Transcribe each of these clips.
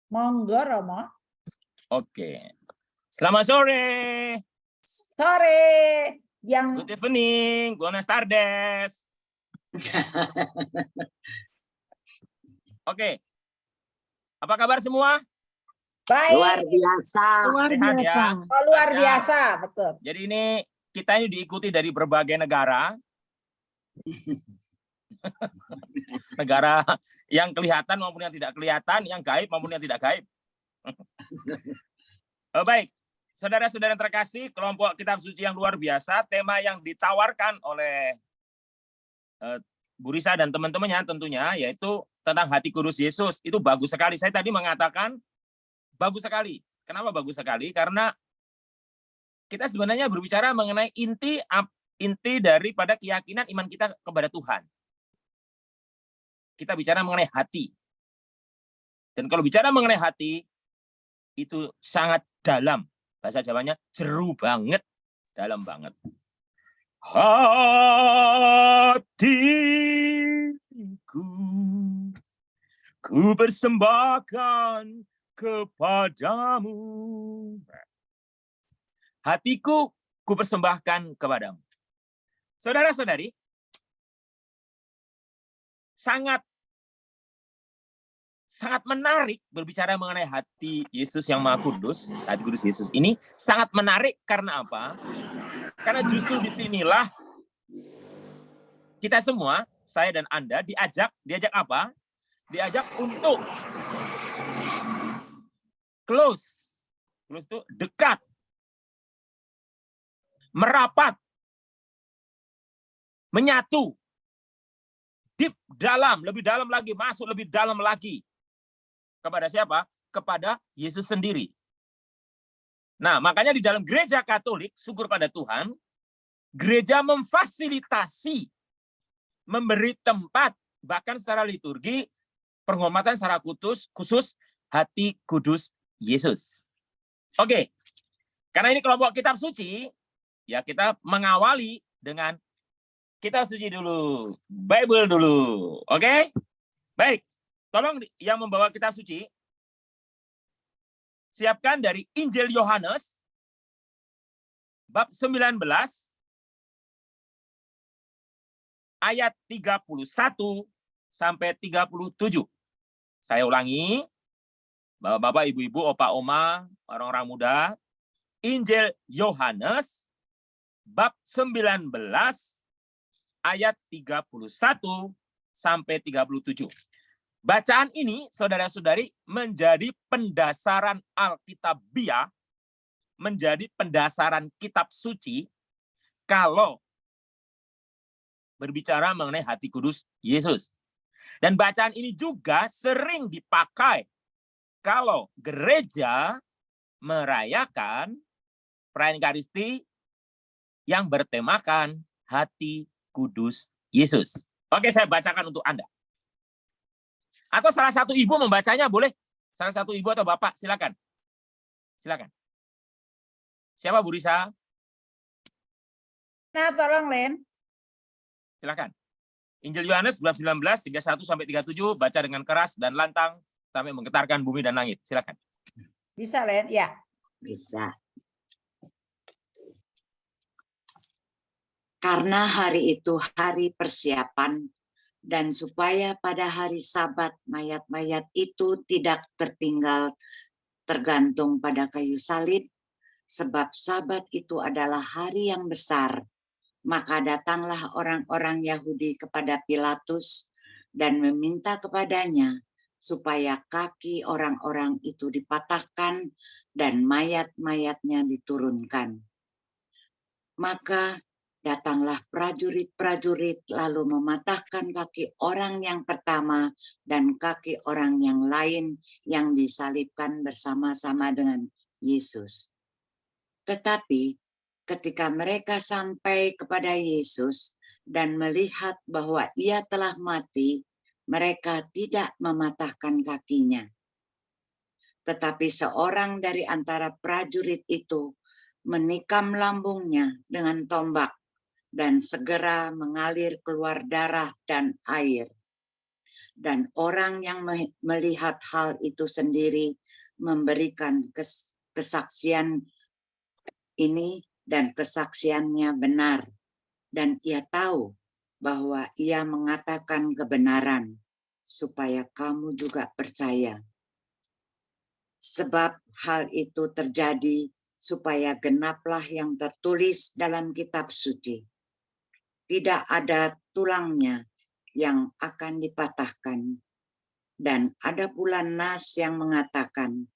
Monggo, Romo. Oke. Selamat sore. Sore. Good evening. Buenas tardes. Oke. Apa kabar semua? Baik. Luar biasa. Luar Sehat biasa. ya? Oh, luar Lancar. biasa, betul. Jadi kita ini diikuti dari berbagai negara. Negara yang kelihatan maupun yang tidak kelihatan, yang gaib maupun yang tidak gaib. Baik, saudara-saudara yang terkasih, kelompok kitab suci yang luar biasa, tema yang ditawarkan oleh Bu Risa dan teman-temannya tentunya, yaitu tentang hati kudus Yesus. Itu bagus sekali. Saya tadi mengatakan bagus sekali. Kenapa bagus sekali? Karena kita sebenarnya berbicara mengenai inti daripada keyakinan iman kita kepada Tuhan. Kita bicara mengenai hati. Dan kalau bicara mengenai hati, itu sangat dalam. Bahasa Jawanya jeru banget, dalam banget. Hatiku, ku persembahkan kepadamu. Hatiku, ku persembahkan kepadamu. Saudara-saudari, sangat menarik berbicara mengenai hati Yesus yang Maha Kudus. Hati kudus Yesus ini sangat menarik karena apa? Karena justru disinilah kita semua, saya dan Anda, diajak apa? Diajak untuk close. Close itu dekat. Merapat. Menyatu. Deep, dalam, lebih dalam lagi, masuk lebih dalam lagi. Kepada siapa? Kepada Yesus sendiri. Nah, makanya di dalam gereja Katolik, syukur pada Tuhan, gereja memfasilitasi, memberi tempat, bahkan secara liturgi, penghormatan secara khusus hati kudus Yesus. Oke, karena ini kelompok kitab suci, ya kita mengawali dengan kitab suci dulu, Bible dulu, oke? Baik, tolong yang membawa kitab suci, siapkan dari Injil Yohanes, bab 19, ayat 31 sampai 37. Saya ulangi, Bapak-bapak, ibu-ibu, opa-oma, orang-orang muda, Injil Yohanes, bab 19, ayat 31 sampai 37. Bacaan ini, saudara-saudari, menjadi pendasaran Alkitabiah, menjadi pendasaran kitab suci, kalau berbicara mengenai hati kudus Yesus. Dan bacaan ini juga sering dipakai kalau gereja merayakan perayaan Ekaristi yang bertemakan hati kudus Yesus. Oke, saya bacakan untuk Anda. Atau salah satu ibu membacanya, boleh? Salah satu ibu atau bapak, silakan. Silakan. Siapa, Bu Risa? Nah, tolong, Len. Silakan. Injil Yohanes bab 19, 31 sampai 37, baca dengan keras dan lantang sampai menggetarkan bumi dan langit. Silakan. Bisa, Len? Ya. Bisa. Karena hari itu hari persiapan, dan supaya pada hari Sabat mayat-mayat itu tidak tertinggal tergantung pada kayu salib, sebab Sabat itu adalah hari yang besar, maka datanglah orang-orang Yahudi kepada Pilatus dan meminta kepadanya supaya kaki orang-orang itu dipatahkan dan mayat-mayatnya diturunkan. Maka datanglah prajurit-prajurit lalu mematahkan kaki orang yang pertama dan kaki orang yang lain yang disalibkan bersama-sama dengan Yesus. Tetapi ketika mereka sampai kepada Yesus dan melihat bahwa ia telah mati, mereka tidak mematahkan kakinya. Tetapi seorang dari antara prajurit itu menikam lambungnya dengan tombak, dan segera mengalir keluar darah dan air. Dan orang yang melihat hal itu sendiri memberikan kesaksian ini, dan kesaksiannya benar. Dan ia tahu bahwa ia mengatakan kebenaran, supaya kamu juga percaya. Sebab hal itu terjadi supaya genaplah yang tertulis dalam kitab suci. Tidak ada tulangnya yang akan dipatahkan. Dan ada pula nas yang mengatakan,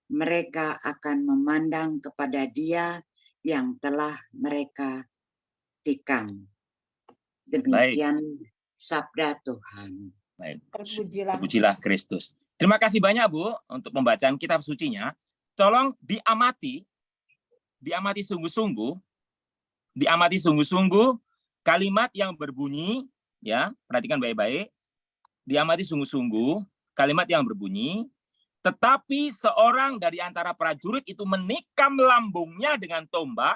mereka akan memandang kepada Dia yang telah mereka tikam. Demikian sabda Tuhan. Baik. Terpujilah. Terpujilah Kristus. Terima kasih banyak, Bu, untuk pembacaan kitab sucinya. Tolong diamati sungguh-sungguh, kalimat yang berbunyi, ya, perhatikan baik-baik. Diamati sungguh-sungguh kalimat yang berbunyi, tetapi seorang dari antara prajurit itu menikam lambungnya dengan tombak,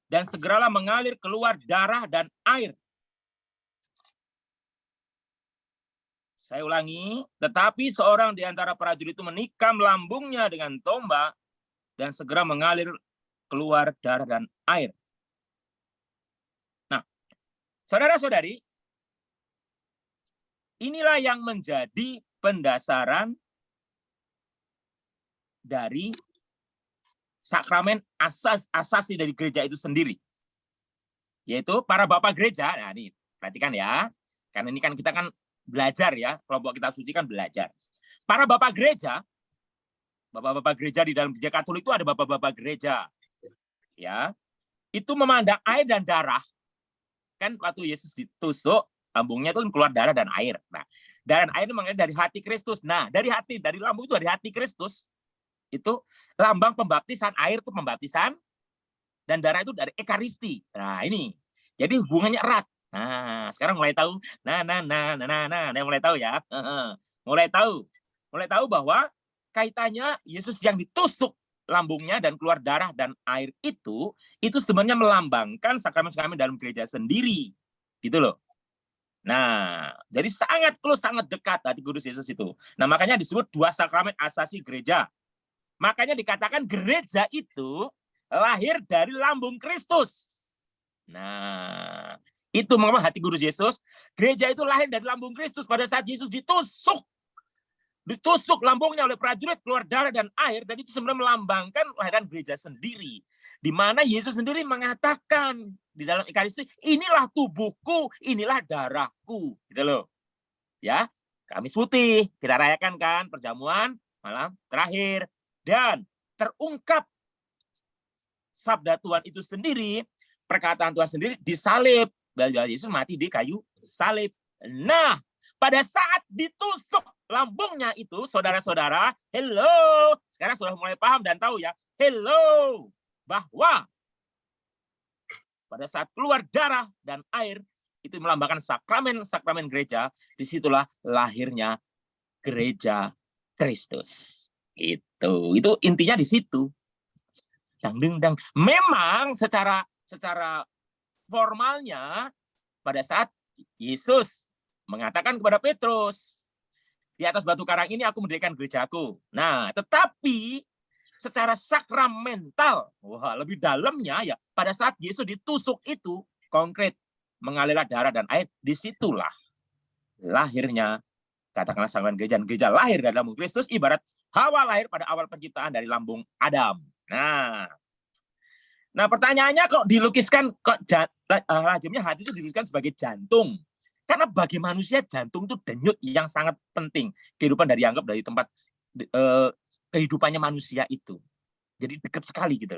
dan segeralah mengalir keluar darah dan air. Saya ulangi, tetapi seorang di antara prajurit itu menikam lambungnya dengan tombak, dan segera mengalir keluar darah dan air. Nah, saudara-saudari, inilah yang menjadi pendasaran dari sakramen asasi dari gereja itu sendiri. Yaitu para bapak gereja. Nah, ini perhatikan ya. Karena ini kan kita kan belajar ya, kelompok kitab suci kan belajar. Para bapak gereja di dalam gereja Katolik itu ada bapak-bapak gereja. Ya. Itu memandang air dan darah. Kan waktu Yesus ditusuk, lambungnya itu keluar darah dan air. Nah, darah dan air itu mengalir dari hati Kristus. Nah, dari lambung itu dari hati Kristus. Itu lambang pembaptisan, air itu pembaptisan, dan darah itu dari ekaristi. Nah, ini. Jadi hubungannya erat. Nah, sekarang mulai tahu. Nah, mulai tahu ya. Mulai tahu bahwa kaitannya Yesus yang ditusuk lambungnya dan keluar darah dan air itu sebenarnya melambangkan sakramen-sakramen dalam gereja sendiri. Gitu loh. Nah, jadi sangat close, sangat dekat hati kudus Yesus itu. Nah, makanya disebut dua sakramen asasi gereja. Makanya dikatakan gereja itu lahir dari lambung Kristus. Nah, itu mengapa hati kudus Yesus, gereja itu lahir dari lambung Kristus pada saat Yesus ditusuk. Ditusuk lambungnya oleh prajurit, keluar darah dan air, dan itu sebenarnya melambangkan kelahiran gereja sendiri. Di mana Yesus sendiri mengatakan di dalam Ekaristi, inilah tubuhku, inilah darahku. Gitu loh. Ya, Kamis Putih, kita rayakan kan perjamuan malam terakhir. Dan terungkap sabda Tuhan itu sendiri, perkataan Tuhan sendiri disalib. Dan Yesus mati di kayu salib. Nah, pada saat ditusuk lambungnya itu, saudara-saudara, hello. Sekarang sudah mulai paham dan tahu ya, hello. Bahwa pada saat keluar darah dan air, itu melambangkan sakramen gereja, disitulah lahirnya gereja Kristus. Itu intinya di situ. Dang. Memang secara formalnya pada saat Yesus mengatakan kepada Petrus, di atas batu karang ini aku mendirikan gerejaku. Nah, tetapi secara sakramental, lebih dalamnya ya, pada saat Yesus ditusuk itu konkret mengalirlah darah dan air, disitulah lahirnya katakanlah sakramen gereja. Gereja lahir dari lambung Kristus, ibarat Hawa lahir pada awal penciptaan dari lambung Adam. Nah, pertanyaannya kok dilukiskan, kok rajimnya hati itu dilukiskan sebagai jantung. Karena bagi manusia jantung itu denyut yang sangat penting. Kehidupan dianggap dari tempat kehidupannya manusia itu. Jadi dekat sekali gitu.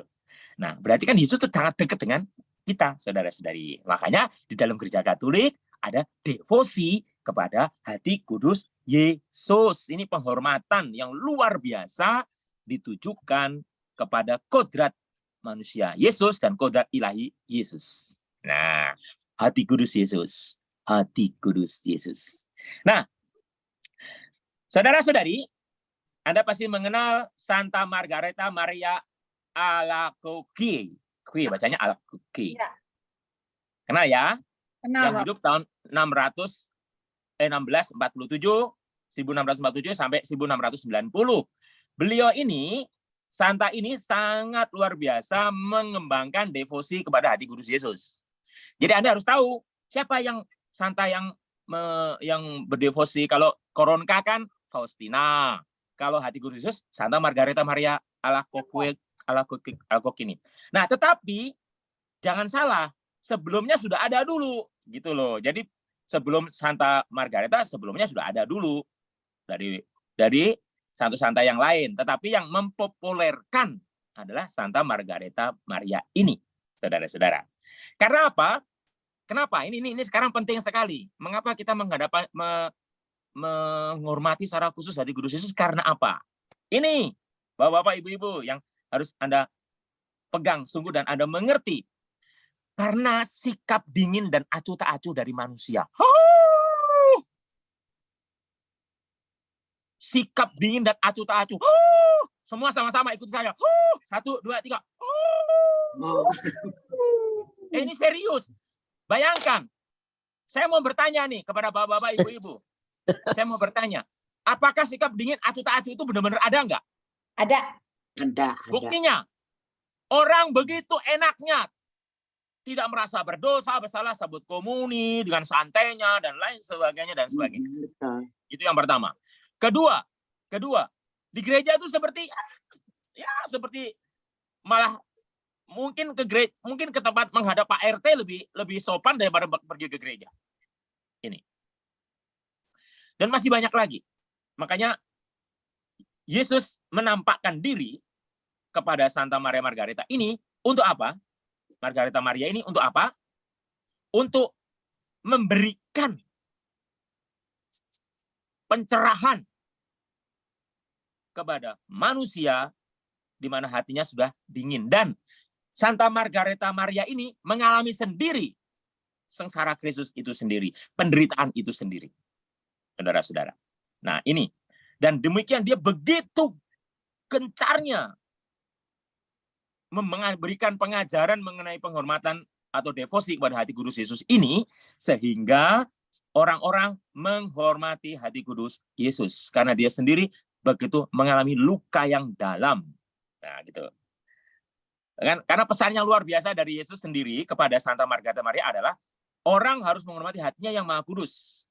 Nah, berarti kan Yesus itu sangat dekat dengan kita, saudara-saudari. Makanya di dalam gereja Katolik ada devosi kepada hati kudus Yesus. Ini penghormatan yang luar biasa ditujukan kepada kodrat manusia Yesus dan kodrat ilahi Yesus. Nah, hati kudus Yesus. Hati kudus Yesus. Nah, saudara-saudari, Anda pasti mengenal Santa Margareta Maria Alacoque. Bacanya Alacoque. Ya. Kenal ya? Kenal, yang hidup tahun 600 1647 sampai 1690. Beliau ini, Santa ini sangat luar biasa mengembangkan devosi kepada hati kudus Yesus. Jadi Anda harus tahu siapa yang Santa yang berdevosi. Kalau Koronka kan Faustina. Kalau hati kudus Yesus, Santa Margareta Maria Alacoquini. Nah, tetapi jangan salah, sebelumnya sudah ada dulu, gitu loh. Jadi sebelum Santa Margareta, sebelumnya sudah ada dulu dari santo-santa yang lain. Tetapi yang mempopulerkan adalah Santa Margareta Maria ini, saudara-saudara. Karena apa? Kenapa? Ini sekarang penting sekali. Mengapa kita menghormati secara khusus hati kudus Yesus? Karena apa? Ini, Bapak-bapak, Ibu-ibu, yang harus Anda pegang sungguh dan Anda mengerti. Karena sikap dingin dan acuh tak acuh dari manusia. Sikap dingin dan acuh tak acuh. Semua sama-sama ikut saya. 1, 2, 3. Ini serius. Bayangkan. Saya mau bertanya nih kepada bapak-bapak, ibu-ibu. Saya mau bertanya. Apakah sikap dingin acuh tak acuh itu benar-benar ada nggak? Ada. Ada. Buktinya. Orang begitu enaknya. Tidak merasa berdosa, bersalah, sebut komuni dengan santainya dan lain sebagainya dan sebagainya. Betul. Itu yang pertama. Kedua, di gereja itu seperti malah mungkin ke tempat menghadap Pak RT lebih sopan daripada pergi ke gereja. Ini. Dan masih banyak lagi. Makanya Yesus menampakkan diri kepada Santa Maria Margareta ini untuk apa? Margareta Maria ini untuk apa? Untuk memberikan pencerahan kepada manusia di mana hatinya sudah dingin. Dan Santa Margareta Maria ini mengalami sendiri sengsara Kristus itu sendiri, penderitaan itu sendiri. Saudara-saudara. Nah, ini. Dan demikian dia begitu gencarnya memberikan pengajaran mengenai penghormatan atau devosi kepada hati kudus Yesus ini, sehingga orang-orang menghormati hati kudus Yesus. Karena dia sendiri begitu mengalami luka yang dalam. Nah, gitu. Karena pesannya luar biasa dari Yesus sendiri kepada Santa Margareta Maria adalah orang harus menghormati hatinya yang maha kudus.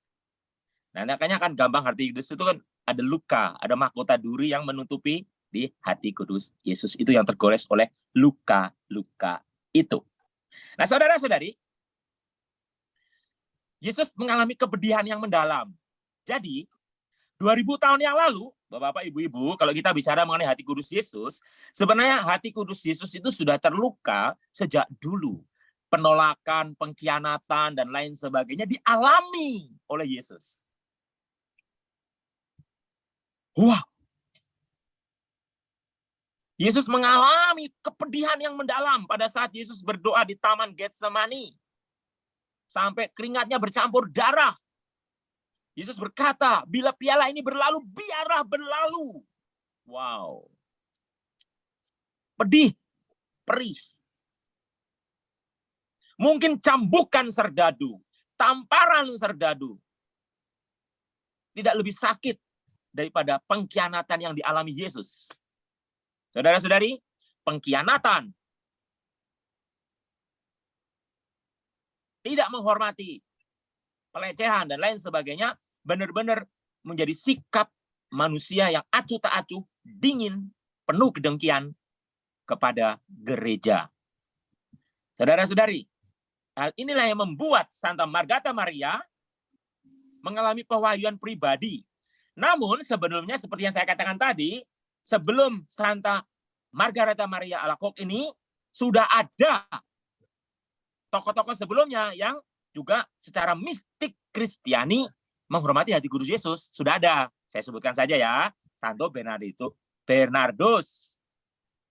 Nah, makanya kan gampang hati kudus itu kan ada luka, ada mahkota duri yang menutupi di hati kudus Yesus itu yang tergores oleh luka-luka itu. Nah, saudara-saudari, Yesus mengalami kepedihan yang mendalam. Jadi, 2000 tahun yang lalu, Bapak-bapak, Ibu-ibu, kalau kita bicara mengenai hati kudus Yesus, sebenarnya hati kudus Yesus itu sudah terluka sejak dulu. Penolakan, pengkhianatan, dan lain sebagainya dialami oleh Yesus. Wah, Yesus mengalami kepedihan yang mendalam pada saat Yesus berdoa di Taman Getsemani. Sampai keringatnya bercampur darah. Yesus berkata, bila piala ini berlalu, biarlah berlalu. Wow. Pedih, perih. Mungkin cambukan serdadu, tamparan serdadu. Tidak lebih sakit daripada pengkhianatan yang dialami Yesus. Saudara-saudari, pengkhianatan, tidak menghormati, pelecehan, dan lain sebagainya, benar-benar menjadi sikap manusia yang acuh tak acuh, dingin, penuh kedengkian kepada gereja. Saudara-saudari, hal inilah yang membuat Santa Margareta Maria mengalami pewahyuan pribadi. Namun sebelumnya, seperti yang saya katakan tadi, sebelum Santa Margareta Maria Alacoque ini, sudah ada tokoh-tokoh sebelumnya yang juga secara mistik Kristiani menghormati hati kudus Yesus. Sudah ada. Saya sebutkan saja ya. Santo Bernardus,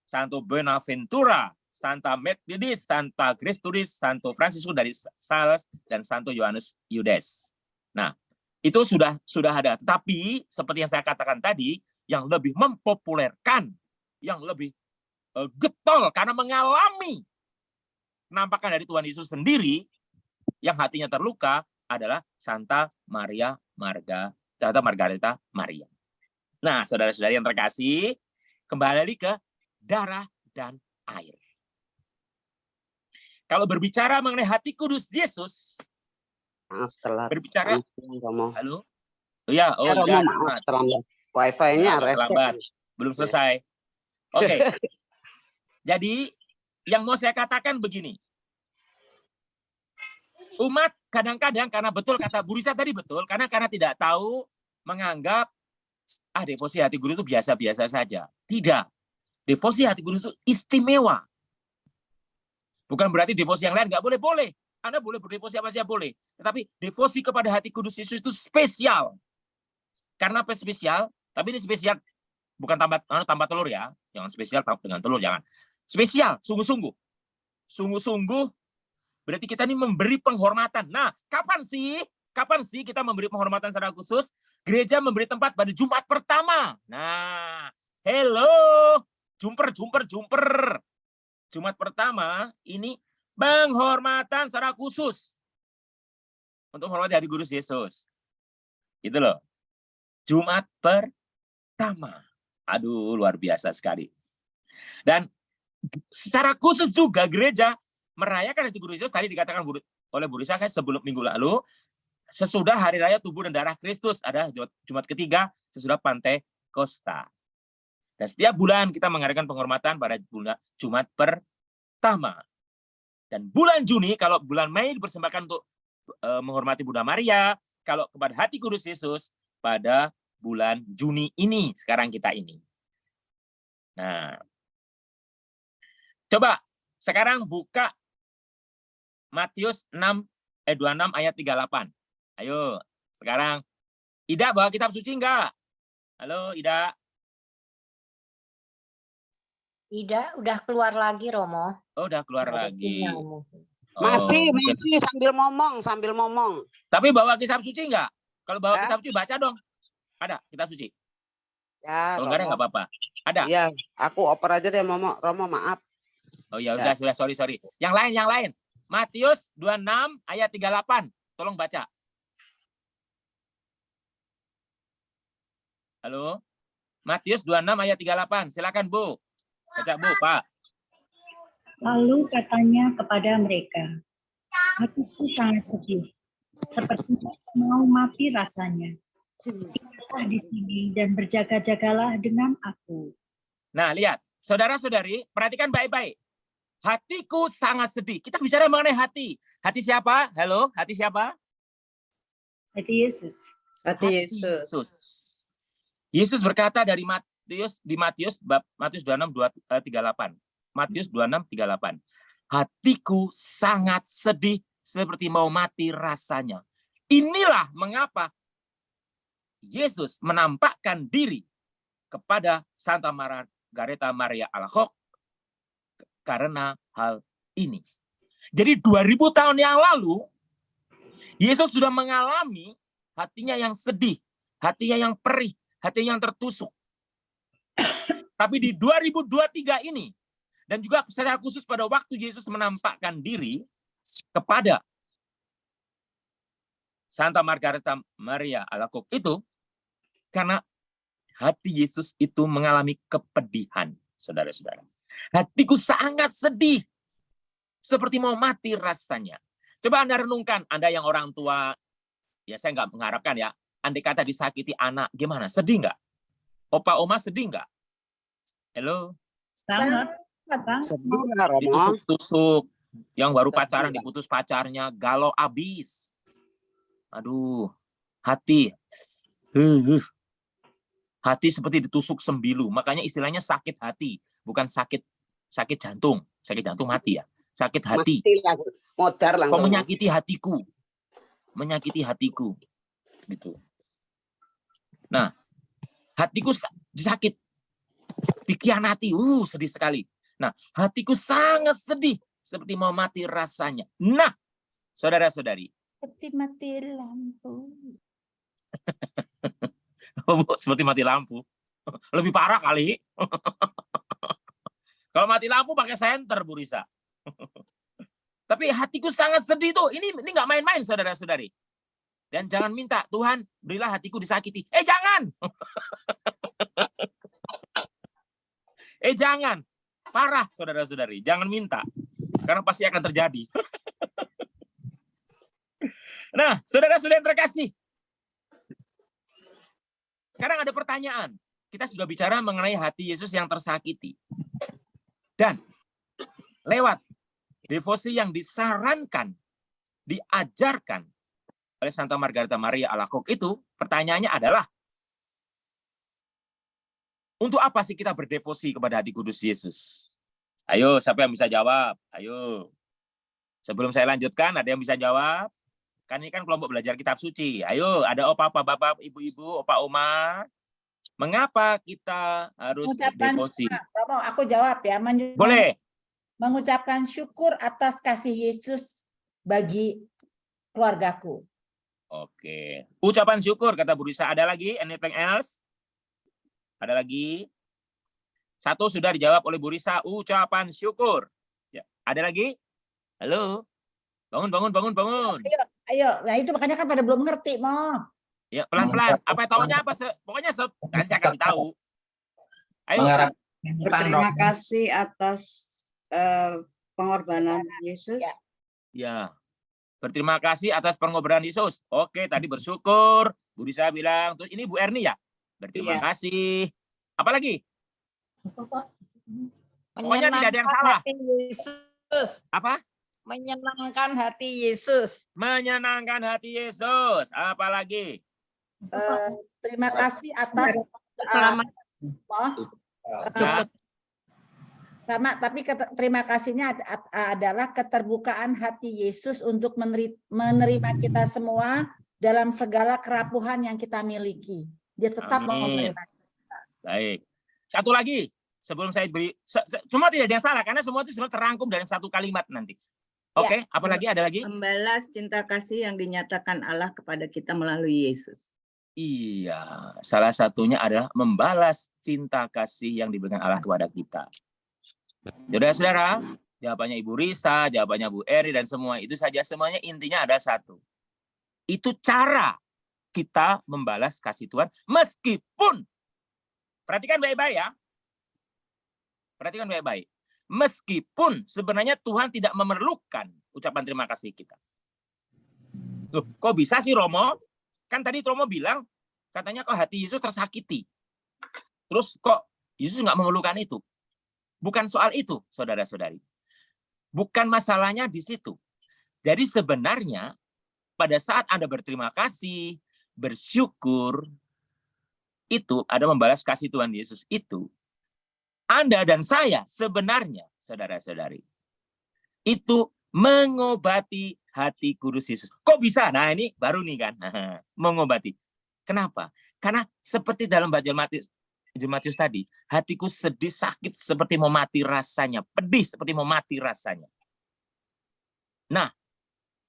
Santo Bonaventura, Santa Methodis, Santa Christudis, Santo Franciscus dari Sales, dan Santo Yohanes Yudes. Nah, itu sudah ada. Tetapi seperti yang saya katakan tadi, yang lebih mempopulerkan, yang lebih getol karena mengalami penampakan dari Tuhan Yesus sendiri, yang hatinya terluka, adalah Santa Margareta Maria. Nah, saudara-saudari yang terkasih, kembali ke darah dan air. Kalau berbicara mengenai hati kudus Yesus, Maaf telat. berbicara, Romo. halo? Oh ya, Ya, Romo, Ida, maaf selamat. terlambat. Wifi-nya Agak reset. terlambat. Belum selesai. Oke. Jadi, yang mau saya katakan begini. Umat kadang-kadang, karena betul kata Bu Risa tadi betul, karena tidak tahu, menganggap, devosi hati kudus itu biasa-biasa saja. Tidak. Devosi hati kudus itu istimewa. Bukan berarti devosi yang lain nggak boleh-boleh. Anda boleh berdevosi apa saja boleh. Tetapi devosi kepada hati kudus Yesus itu spesial. Karena apa spesial? Tapi ini spesial bukan tambah telur ya. Jangan spesial dengan telur, jangan. Spesial, sungguh-sungguh. Sungguh-sungguh berarti kita ini memberi penghormatan. Nah, kapan sih kita memberi penghormatan secara khusus? Gereja memberi tempat pada Jumat pertama. Nah, hello. Jumper. Jumat pertama ini penghormatan secara khusus untuk menghormati hati kudus Yesus. Gitu loh. Jumat pertama. Aduh, luar biasa sekali. Dan secara khusus juga gereja merayakan hati kudus Yesus, tadi dikatakan oleh Bu Risa sebelum minggu lalu, sesudah hari raya tubuh dan darah Kristus, ada Jumat ketiga sesudah Pantekosta. Dan setiap bulan kita mengadakan penghormatan pada bulan Jumat pertama. Dan bulan Juni, kalau bulan Mei dipersembahkan untuk menghormati Bunda Maria, kalau kepada hati kudus Yesus pada bulan Juni ini, sekarang kita ini. Nah, coba sekarang buka Matius 26 ayat 38. Ayo, sekarang. Ida bawa kitab suci enggak? Halo, Ida. Ida udah keluar lagi, Romo. Oh, udah keluar lagi. Romo. Oh, Masih mungkin. sambil ngomong. Tapi bawa kitab suci enggak? Kalau bawa kitab suci baca dong. Ada kitab suci. Ya, Kalau enggak ada enggak apa-apa. Ada. Iya, aku oper aja deh, Romo, maaf. Oh ya udah, sudah sorry. Yang lain. Matius 26 ayat 38. Tolong baca. Halo. Matius 26 ayat 38. Silakan, Bu. Baca, Bu, Pak. Lalu katanya kepada mereka, hatiku sangat sedih, seperti mau mati rasanya. Tinggallah di sini dan berjaga-jagalah dengan aku. Nah, lihat. Saudara-saudari, perhatikan baik-baik. Hatiku sangat sedih. Kita bicara mengenai hati. Hati siapa? Halo, hati siapa? Hati Yesus. Hati Yesus. Yesus berkata dari Matius 26 38. Matius 26 38. Hatiku sangat sedih seperti mau mati rasanya. Inilah mengapa Yesus menampakkan diri kepada Santa Margareta Maria Alacoque karena hal ini. Jadi 2000 tahun yang lalu Yesus sudah mengalami hatinya yang sedih, hatinya yang perih, hatinya yang tertusuk. Tapi di 2023 ini, dan juga secara khusus pada waktu Yesus menampakkan diri kepada Santa Margareta Maria Alacoque itu, karena hati Yesus itu mengalami kepedihan, saudara-saudara. Hatiku sangat sedih, seperti mau mati rasanya. Coba Anda renungkan, Anda yang orang tua, ya saya nggak mengharapkan ya, andai kata disakiti anak, gimana? Sedih nggak? Opa, oma sedih nggak? Halo? Sangat. Sedih nggak, Romo? Ditusuk-tusuk, yang baru pacaran diputus pacarnya, galau abis. Aduh, hati. Hati seperti ditusuk sembilu, makanya istilahnya sakit hati, bukan sakit jantung. Sakit jantung mati ya. Sakit hati. Modar langsung. Kok menyakiti hatiku. Menyakiti hatiku. Gitu. Nah, hatiku sakit. Dikhianati. Sedih sekali. Nah, hatiku sangat sedih. Seperti mau mati rasanya. Nah, saudara-saudari. Seperti mati lampu. Seperti mati lampu. Lebih parah kali. Kalau mati lampu pakai senter, Bu Risa. Tapi hatiku sangat sedih tuh. Ini nggak main-main, saudara-saudari. Dan jangan minta, Tuhan berilah hatiku disakiti. Jangan. Jangan. Parah, saudara-saudari. Jangan minta. Karena pasti akan terjadi. Nah, saudara-saudara yang terkasih. Sekarang ada pertanyaan. Kita sudah bicara mengenai hati Yesus yang tersakiti. Dan lewat devosi yang disarankan, diajarkan oleh Santa Margarita Maria Alacoque itu, pertanyaannya adalah, untuk apa sih kita berdevosi kepada hati kudus Yesus? Ayo, siapa yang bisa jawab? Ayo. Sebelum saya lanjutkan, ada yang bisa jawab? Kan ini kan kelompok belajar kitab suci. Ayo, ada opa-opa, bapak, ibu-ibu, opa, oma. Mengapa kita harus berdevosi? Romo, aku jawab ya. Boleh. Mengucapkan syukur atas kasih Yesus bagi keluargaku. Oke. Ucapan syukur, kata Bu Risa. Ada lagi? Anything else? Ada lagi? Satu sudah dijawab oleh Bu Risa. Ucapan syukur. Ya. Ada lagi? Halo? Bangun. Ayo. Nah itu makanya kan pada belum ngerti, Mo. Ya, pelan-pelan. Apa taunya apa? Pokoknya nanti saya kasih tahu. Ayo. Berterima kasih atas pengorbanan Yesus. Ya. Berterima kasih atas pengorbanan Yesus. Oke, tadi bersyukur. Bu Risa bilang. Terus ini Bu Erni ya? Berterima kasih. Apa lagi? Pokoknya tidak ada yang salah. Yesus. Apa? Menyenangkan hati Yesus. Menyenangkan hati Yesus. Apa lagi? Terima kasih atas sama, tapi terima kasihnya adalah keterbukaan hati Yesus untuk menerima kita semua dalam segala kerapuhan yang kita miliki. Dia tetap mau menerima kita. Baik. Satu lagi sebelum saya beri, semua tidak ada yang salah karena semua itu sebenarnya terangkum dalam satu kalimat nanti. Oke, apa lagi? Ada lagi? Membalas cinta kasih yang dinyatakan Allah kepada kita melalui Yesus. Iya, salah satunya adalah membalas cinta kasih yang diberikan Allah kepada kita. Saudara-saudara, jawabannya Ibu Risa, jawabannya Bu Eri, dan semua itu saja, semuanya intinya ada satu. Itu cara kita membalas kasih Tuhan, meskipun, perhatikan baik-baik ya, perhatikan baik-baik. Meskipun sebenarnya Tuhan tidak memerlukan ucapan terima kasih kita. Loh, kok bisa sih Romo? Kan tadi Romo bilang, katanya kok hati Yesus tersakiti. Terus kok Yesus nggak memerlukan itu? Bukan soal itu, saudara-saudari. Bukan masalahnya di situ. Jadi sebenarnya pada saat Anda berterima kasih, bersyukur, itu ada membalas kasih Tuhan Yesus itu. Anda dan saya sebenarnya, saudara-saudari, itu mengobati hati kudus Yesus. Kok bisa? Nah ini baru nih kan, mengobati. Kenapa? Karena seperti dalam bacaan Matius tadi, hatiku sedih, sakit, seperti mau mati rasanya. Pedih, seperti mau mati rasanya. Nah,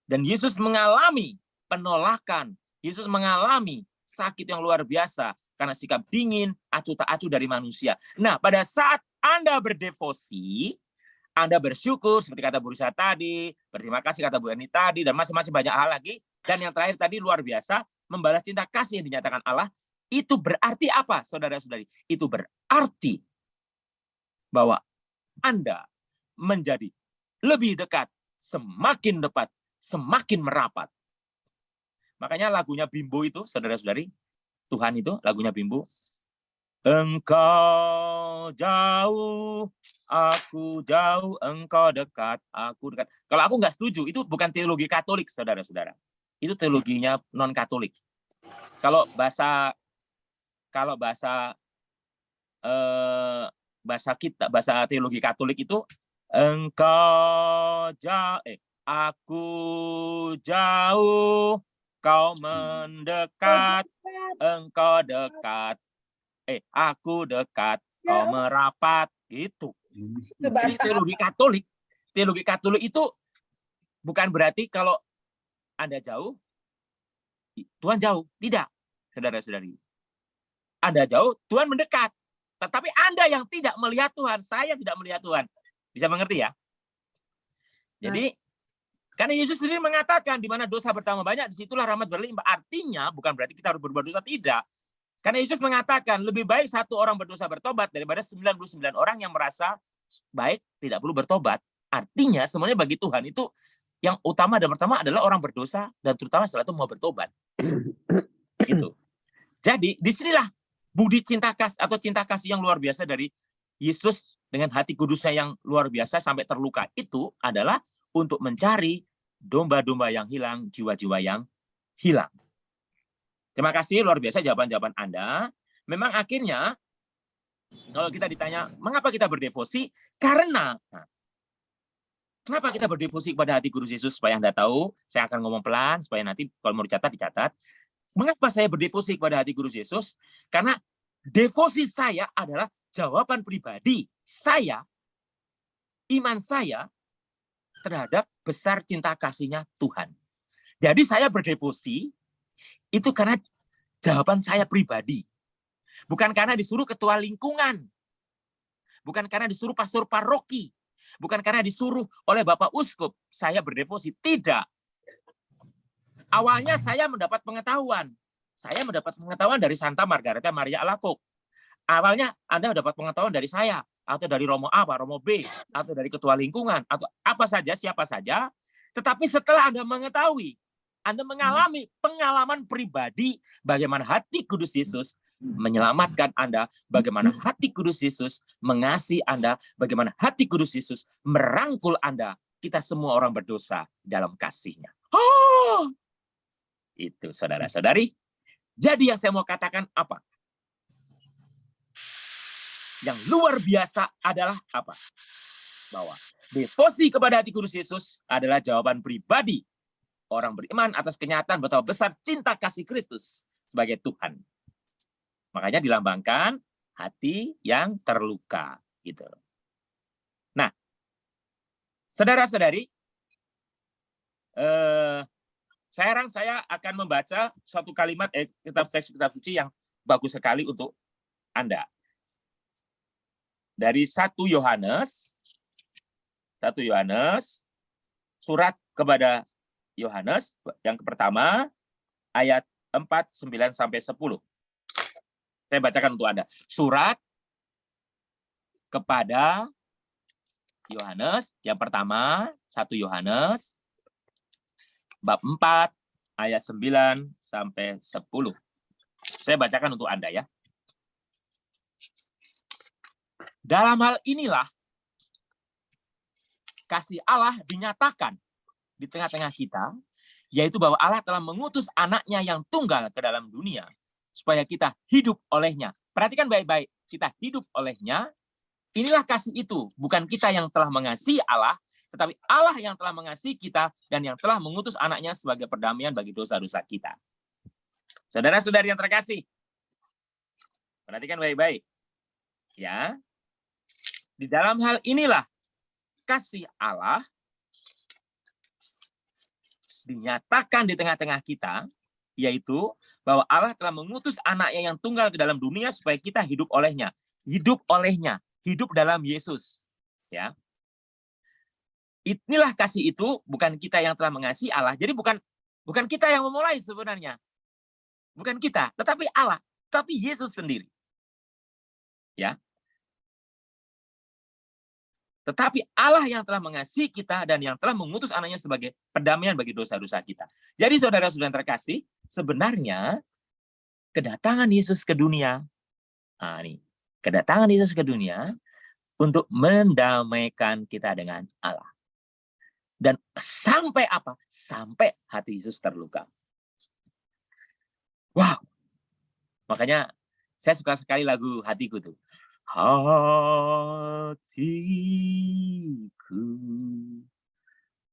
dan Yesus mengalami penolakan. Yesus mengalami sakit yang luar biasa. Karena sikap dingin, acuh tak acuh dari manusia. Nah, pada saat Anda berdevosi, Anda bersyukur, seperti kata Bu Risa tadi, berterima kasih kata Bu Eni tadi, dan masing-masing banyak hal lagi. Dan yang terakhir tadi luar biasa, membalas cinta kasih yang dinyatakan Allah, itu berarti apa, saudara-saudari? Itu berarti bahwa Anda menjadi lebih dekat, semakin dekat, semakin merapat. Makanya lagunya Bimbo itu, saudara-saudari, Tuhan itu, lagunya Bimbo. Engkau jauh, aku jauh, engkau dekat, aku dekat. Kalau aku nggak setuju, itu bukan teologi Katolik, saudara-saudara. Itu teologinya non-Katolik. Kalau bahasa teologi Katolik itu engkau jauh, aku jauh, kau mendekat, engkau dekat, aku dekat, kau merapat, gitu. Jadi teologi Katolik itu bukan berarti kalau Anda jauh, Tuhan jauh. Tidak, saudara-saudari. Anda jauh, Tuhan mendekat. Tetapi Anda yang tidak melihat Tuhan, saya tidak melihat Tuhan. Bisa mengerti ya? Jadi, Karena Yesus sendiri mengatakan di mana dosa bertambah banyak, disitulah rahmat berlimpah. Artinya bukan berarti kita harus berbuat dosa, tidak. Karena Yesus mengatakan lebih baik satu orang berdosa bertobat daripada 99 orang yang merasa baik tidak perlu bertobat. Artinya semuanya bagi Tuhan itu yang utama dan pertama adalah orang berdosa dan terutama setelah itu mau bertobat. Gitu. Jadi disinilah budi cinta kasih atau cinta kasih yang luar biasa dari Yesus dengan hati kudusnya yang luar biasa sampai terluka. Itu adalah untuk mencari domba-domba yang hilang, jiwa-jiwa yang hilang. Terima kasih, luar biasa jawaban-jawaban Anda. Memang akhirnya, kalau kita ditanya, mengapa kita berdevosi? Karena, kenapa kita berdevosi kepada hati Kudus Yesus? Supaya Anda tahu, saya akan ngomong pelan, supaya nanti kalau mau dicatat, dicatat. Mengapa saya berdevosi kepada hati Kudus Yesus? Karena devosi saya adalah jawaban pribadi saya, iman saya, terhadap besar cinta kasihnya Tuhan. Jadi saya berdevosi itu karena jawaban saya pribadi. Bukan karena disuruh ketua lingkungan. Bukan karena disuruh pastor paroki. Bukan karena disuruh oleh Bapak Uskup. Saya berdevosi. Tidak. Awalnya saya mendapat pengetahuan. Saya mendapat pengetahuan dari Santa Margareta Maria Alacoque. Awalnya Anda dapat pengetahuan dari saya, atau dari Romo A, Romo B, atau dari ketua lingkungan, atau apa saja, siapa saja. Tetapi setelah Anda mengetahui, Anda mengalami pengalaman pribadi bagaimana hati Kudus Yesus menyelamatkan Anda, bagaimana hati Kudus Yesus mengasihi Anda, bagaimana hati Kudus Yesus merangkul Anda. Kita semua orang berdosa dalam kasih-Nya. Oh, itu saudara-saudari. Jadi yang saya mau katakan apa? Yang luar biasa adalah apa? Bahwa devosi kepada hati Kudus Yesus adalah jawaban pribadi orang beriman atas kenyataan betapa besar cinta kasih Kristus sebagai Tuhan. Makanya dilambangkan hati yang terluka. Gitu. Nah, saudara-saudari, sekarang saya akan membaca suatu kalimat kitab suci yang bagus sekali untuk Anda. Dari 1 Yohanes, surat kepada Yohanes yang pertama, ayat 4, 9 sampai 10. Saya bacakan untuk Anda. Surat kepada Yohanes yang pertama, 1 Yohanes bab 4 ayat 9 sampai 10. Saya bacakan untuk Anda ya. Dalam hal inilah kasih Allah dinyatakan di tengah-tengah kita, yaitu bahwa Allah telah mengutus anaknya yang tunggal ke dalam dunia, supaya kita hidup olehnya. Perhatikan baik-baik, kita hidup olehnya. Inilah kasih itu, bukan kita yang telah mengasihi Allah, tetapi Allah yang telah mengasihi kita dan yang telah mengutus anaknya sebagai perdamaian bagi dosa-dosa kita. Saudara-saudari yang terkasih, perhatikan baik-baik. Ya, di dalam hal inilah kasih Allah dinyatakan di tengah-tengah kita, yaitu bahwa Allah telah mengutus anaknya yang tunggal ke dalam dunia supaya kita hidup olehnya. Hidup olehnya, hidup dalam Yesus. Ya. Inilah kasih itu, bukan kita yang telah mengasihi Allah. Jadi bukan kita yang memulai sebenarnya. Bukan kita, tetapi Allah, tapi Yesus sendiri. Ya. Tetapi Allah yang telah mengasihi kita dan yang telah mengutus anaknya sebagai perdamaian bagi dosa-dosa kita. Jadi saudara-saudara yang terkasih, sebenarnya kedatangan Yesus ke dunia, kedatangan Yesus ke dunia untuk mendamaikan kita dengan Allah. Dan sampai apa? Sampai hati Yesus terluka. Wow. Makanya saya suka sekali lagu Hatiku tuh. Hatiku,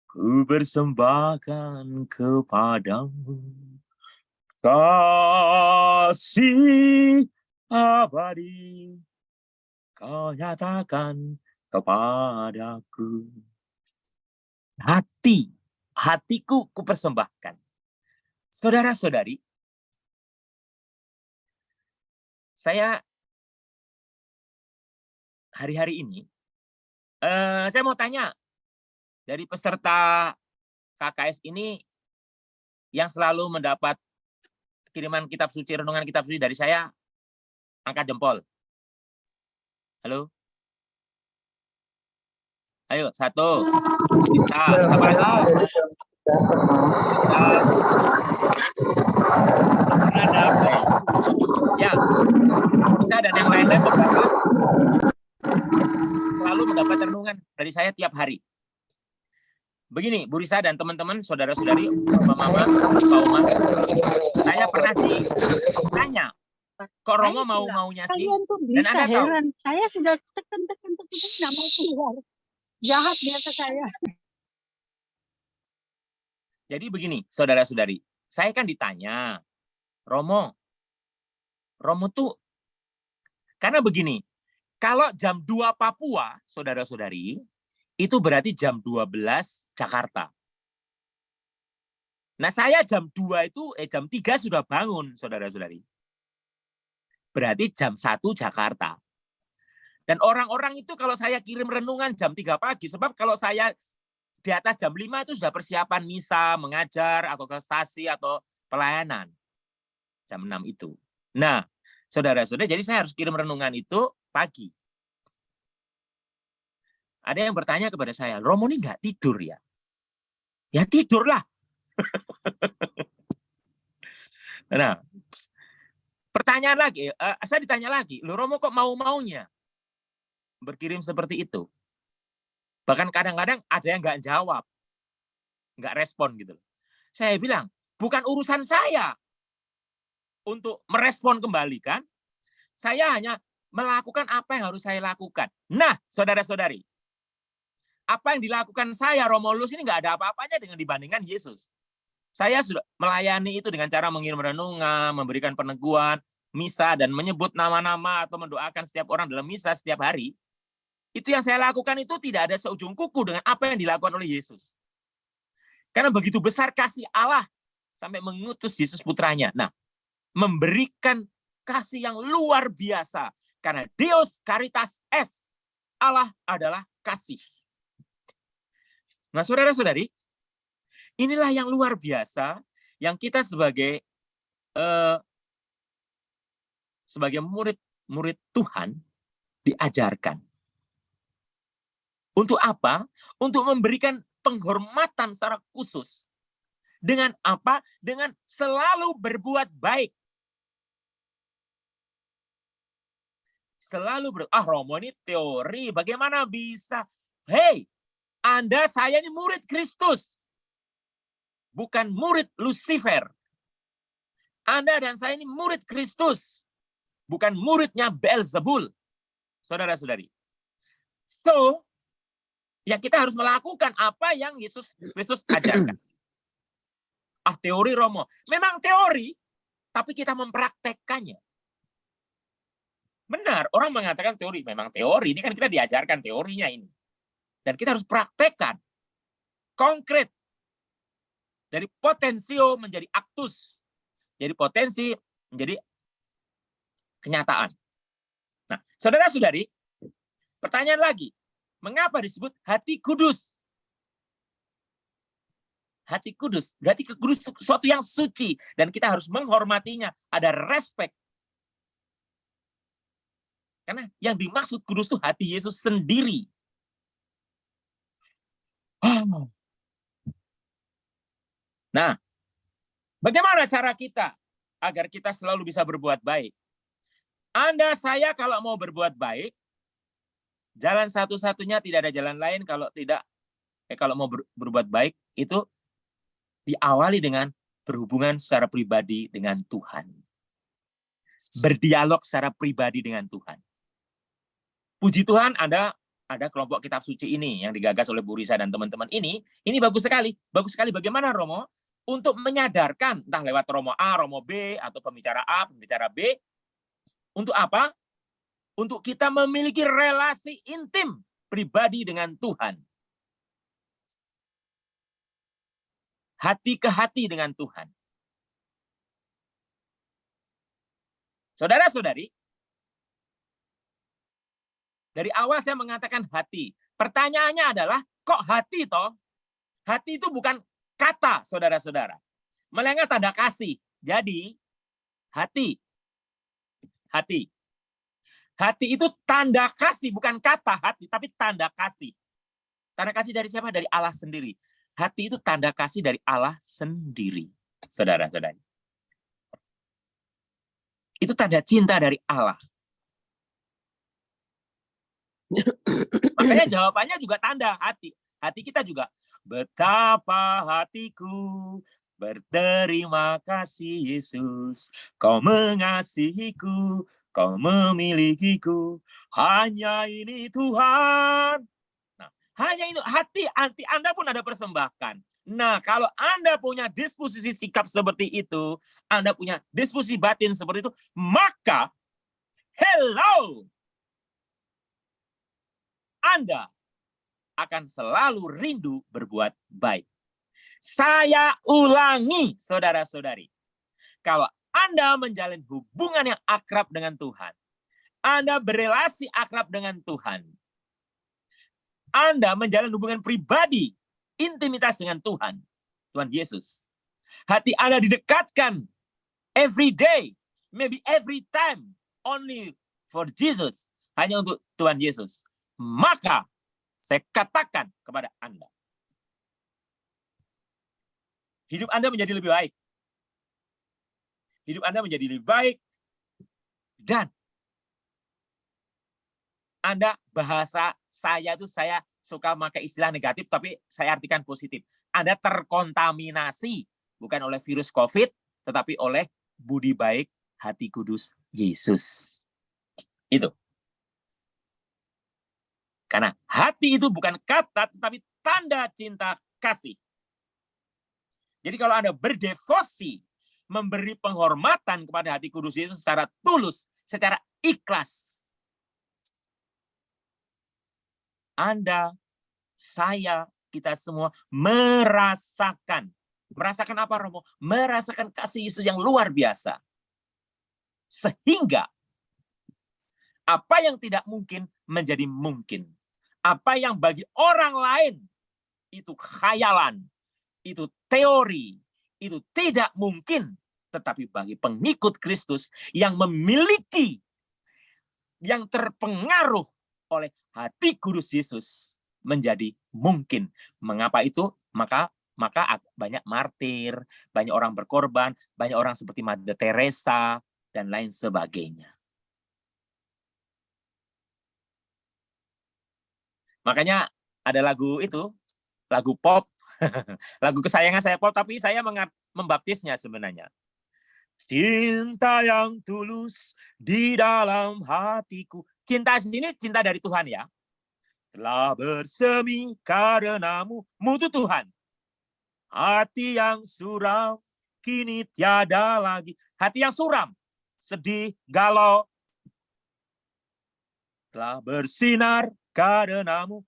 ku persembahkan kepadamu kasih abadi kau nyatakan kepadaku. Hatiku ku persembahkan. Saudara-saudari, saya hari-hari ini, saya mau tanya dari peserta KKS ini yang selalu mendapat kiriman kitab suci, renungan kitab suci dari saya, angkat jempol. Halo? Ayo, 1. Bisa. Siapa lagi? Ya. Bisa dan yang lain-lain beberapa selalu mendapat renungan dari saya tiap hari. Begini, Bu Risa dan teman-teman, saudara-saudari, Mama, Ipa Oma, saya pernah ditanya, kok Romo maunya sih? Kalian tuh Dan bisa Anda tahu, heran. Saya sudah tekan nggak mau keluar. Jahat dia ke saya. jadi begini, saudara-saudari, saya kan ditanya, Romo tuh, karena begini, kalau jam 2 Papua, saudara-saudari, itu berarti jam 12 Jakarta. Nah, saya jam 2 itu, jam 3 sudah bangun, saudara-saudari. Berarti jam 1 Jakarta. Dan orang-orang itu kalau saya kirim renungan jam 3 pagi, sebab kalau saya di atas jam 5 itu sudah persiapan misa, mengajar, atau ke stasi, atau pelayanan. Jam 6 itu. Nah, saudara-saudara, jadi saya harus kirim renungan itu pagi. Ada yang bertanya kepada saya, Romo ini nggak tidur ya? Ya tidurlah. Nah, pertanyaan lagi, saya ditanya lagi, loh Romo kok mau-maunya berkirim seperti itu? Bahkan kadang-kadang ada yang nggak jawab, nggak respon gitu. Saya bilang, bukan urusan saya untuk merespon kembali kan? Saya hanya melakukan apa yang harus saya lakukan. Nah, saudara-saudari, apa yang dilakukan saya, Romulus ini nggak ada apa-apanya dengan dibandingkan Yesus. Saya sudah melayani itu dengan cara mengirim renungan, memberikan peneguhan, misa, dan menyebut nama-nama atau mendoakan setiap orang dalam misa setiap hari. Itu yang saya lakukan itu tidak ada seujung kuku dengan apa yang dilakukan oleh Yesus. Karena begitu besar kasih Allah sampai mengutus Yesus putranya. Nah, memberikan kasih yang luar biasa. Karena Deus Caritas Est, Allah adalah kasih. Nah, saudara-saudari, inilah yang luar biasa yang kita sebagai murid Tuhan diajarkan. Untuk apa? Untuk memberikan penghormatan secara khusus. Dengan apa? Dengan selalu berbuat baik. Selalu Romo ini teori, bagaimana bisa? Hei, Anda, saya ini murid Kristus. Bukan murid Lucifer. Anda dan saya ini murid Kristus. Bukan muridnya Beelzebul. Saudara-saudari. So, ya kita harus melakukan apa yang Yesus Kristus ajarkan. Teori Romo. Memang teori, tapi kita mempraktekkannya. Benar, orang mengatakan teori. Memang teori, ini kan kita diajarkan teorinya ini. Dan kita harus praktekkan. Konkret. Dari potensio menjadi aktus. Jadi potensi menjadi kenyataan. Nah, saudara-saudari, pertanyaan lagi. Mengapa disebut hati kudus? Hati kudus. Berarti kudus sesuatu yang suci. Dan kita harus menghormatinya. Ada respect. Karena yang dimaksud kudus itu hati Yesus sendiri. Nah, bagaimana cara kita agar kita selalu bisa berbuat baik? Anda, saya kalau mau berbuat baik, jalan satu-satunya, tidak ada jalan lain kalau tidak, kalau mau berbuat baik, itu diawali dengan berhubungan secara pribadi dengan Tuhan. Berdialog secara pribadi dengan Tuhan. Puji Tuhan, ada kelompok kitab suci ini yang digagas oleh Bu Risa dan teman-teman ini bagus sekali. Bagus sekali bagaimana Romo untuk menyadarkan entah lewat Romo A, Romo B atau pembicara A, pembicara B. Untuk apa? Untuk kita memiliki relasi intim pribadi dengan Tuhan. Hati ke hati dengan Tuhan. Saudara-saudari, dari awal saya mengatakan hati. Pertanyaannya adalah, kok hati toh? Hati itu bukan kata, saudara-saudara. Melainkan tanda kasih. Jadi, hati. Hati itu tanda kasih, bukan kata hati, tapi tanda kasih. Tanda kasih dari siapa? Dari Allah sendiri. Hati itu tanda kasih dari Allah sendiri, saudara-saudari. Itu tanda cinta dari Allah. Makanya jawabannya juga tanda hati. Hati kita juga, betapa hatiku berterima kasih Yesus. Kau mengasihiku, kau memilikiku. Hanya ini Tuhan. Nah, hanya ini hati Anda pun ada persembahkan. Nah, kalau Anda punya disposisi sikap seperti itu, Anda punya disposisi batin seperti itu, maka hello, Anda akan selalu rindu berbuat baik. Saya ulangi, saudara-saudari. Kalau Anda menjalin hubungan yang akrab dengan Tuhan, Anda berelasi akrab dengan Tuhan, Anda menjalin hubungan pribadi, intimitas dengan Tuhan, Tuhan Yesus. Hati Anda didekatkan every day, maybe every time, only for Jesus, hanya untuk Tuhan Yesus. Maka saya katakan kepada Anda, hidup Anda menjadi lebih baik. Hidup Anda menjadi lebih baik. Dan Anda bahasa saya itu, saya suka pakai istilah negatif, tapi saya artikan positif. Anda terkontaminasi, bukan oleh virus COVID, tetapi oleh budi baik hati kudus Yesus. Itu. Karena hati itu bukan kata, tetapi tanda cinta kasih. Jadi kalau Anda berdevosi, memberi penghormatan kepada hati kudus Yesus secara tulus, secara ikhlas, Anda, saya, kita semua merasakan. Merasakan apa, Romo? Merasakan kasih Yesus yang luar biasa. Sehingga apa yang tidak mungkin menjadi mungkin. Apa yang bagi orang lain itu khayalan, itu teori, itu tidak mungkin. Tetapi bagi pengikut Kristus yang memiliki, yang terpengaruh oleh hati kudus Yesus, menjadi mungkin. Mengapa itu? Maka banyak martir, banyak orang berkorban, banyak orang seperti Mother Teresa, dan lain sebagainya. Makanya ada lagu itu, lagu pop, lagu kesayangan saya pop, tapi saya membaptisnya sebenarnya. Cinta yang tulus di dalam hatiku. Cinta sini cinta dari Tuhan ya. Telah bersemi karenamu, mutu Tuhan. Hati yang suram kini tiada lagi. Hati yang suram, sedih, galau, telah bersinar karenamu,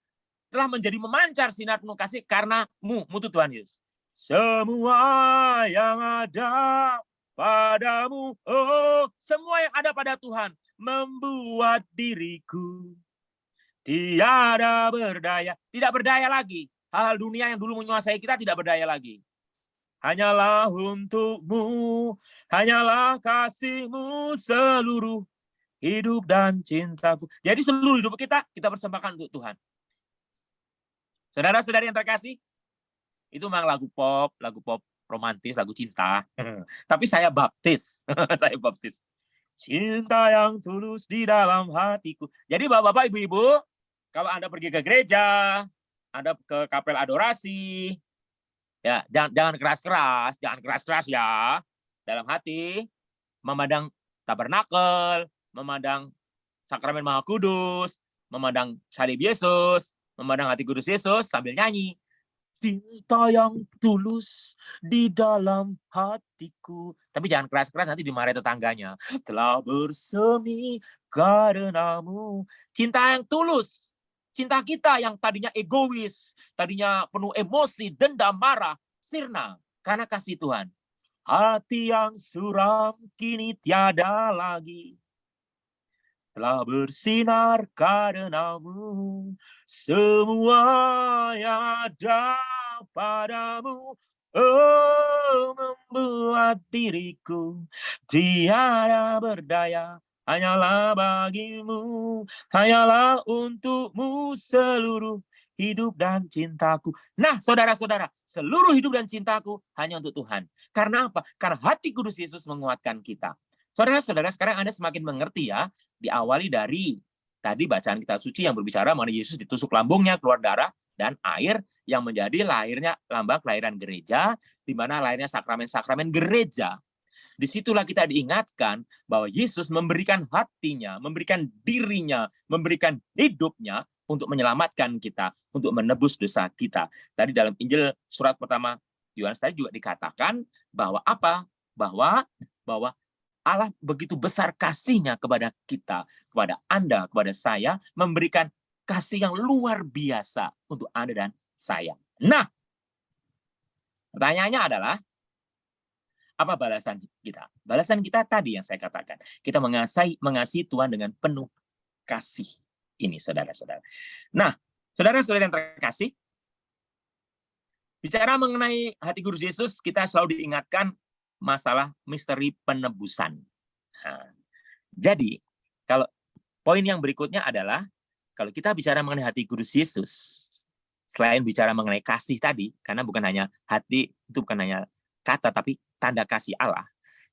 telah menjadi memancar sinar penuh kasih karenamu, mutu Tuhan Yesus. Semua yang ada padamu, oh, semua yang ada pada Tuhan membuat diriku tiada berdaya. Tidak berdaya lagi. Hal-hal dunia yang dulu menguasai kita tidak berdaya lagi. Hanyalah untukmu, hanyalah kasihmu seluruh hidup dan cintaku. Jadi seluruh hidup kita persembahkan untuk Tuhan. Saudara-saudari yang terkasih, itu memang lagu pop romantis, lagu cinta. Tapi saya baptis. Saya baptis. Cinta yang tulus di dalam hatiku. Jadi Bapak-bapak, Ibu-ibu, kalau Anda pergi ke gereja, Anda ke kapel adorasi, ya jangan keras-keras ya. Dalam hati, memandang tabernakel, memandang sakramen Maha Kudus, memandang salib Yesus, memandang hati kudus Yesus sambil nyanyi. Cinta yang tulus di dalam hatiku. Tapi jangan keras-keras, nanti dimarahi tetangganya. Telah bersemi karenamu. Cinta yang tulus. Cinta kita yang tadinya egois, tadinya penuh emosi, dendam, marah, sirna. Karena kasih Tuhan. Hati yang suram kini tiada lagi. Telah bersinar karenamu. Semua yang ada padamu, Oh, membuat diriku tiada berdaya, hanyalah bagimu, hanyalah untukmu seluruh hidup dan cintaku. Nah, saudara-saudara, seluruh hidup dan cintaku hanya untuk Tuhan. Karena apa? Karena hati kudus Yesus menguatkan kita. Saudara-saudara, sekarang Anda semakin mengerti ya, diawali dari tadi bacaan kitab suci yang berbicara mengenai Yesus ditusuk lambungnya, keluar darah, dan air yang menjadi lahirnya lambang kelahiran gereja, di mana lahirnya sakramen-sakramen gereja. Disitulah kita diingatkan bahwa Yesus memberikan hatinya, memberikan dirinya, memberikan hidupnya untuk menyelamatkan kita, untuk menebus dosa kita. Tadi dalam Injil surat pertama Yohanes tadi juga dikatakan bahwa apa? Bahwa Allah begitu besar kasihnya kepada kita, kepada Anda, kepada saya, memberikan kasih yang luar biasa untuk Anda dan saya. Nah, pertanyaannya adalah, apa balasan kita? Balasan kita tadi yang saya katakan. Kita mengasihi Tuhan dengan penuh kasih. Ini, saudara-saudara. Nah, saudara-saudara yang terkasih, bicara mengenai hati kudus Yesus, kita selalu diingatkan masalah misteri penebusan. Nah, jadi, kalau poin yang berikutnya adalah, kalau kita bicara mengenai hati kudus Yesus, selain bicara mengenai kasih tadi, karena bukan hanya hati, itu bukan hanya kata, tapi tanda kasih Allah,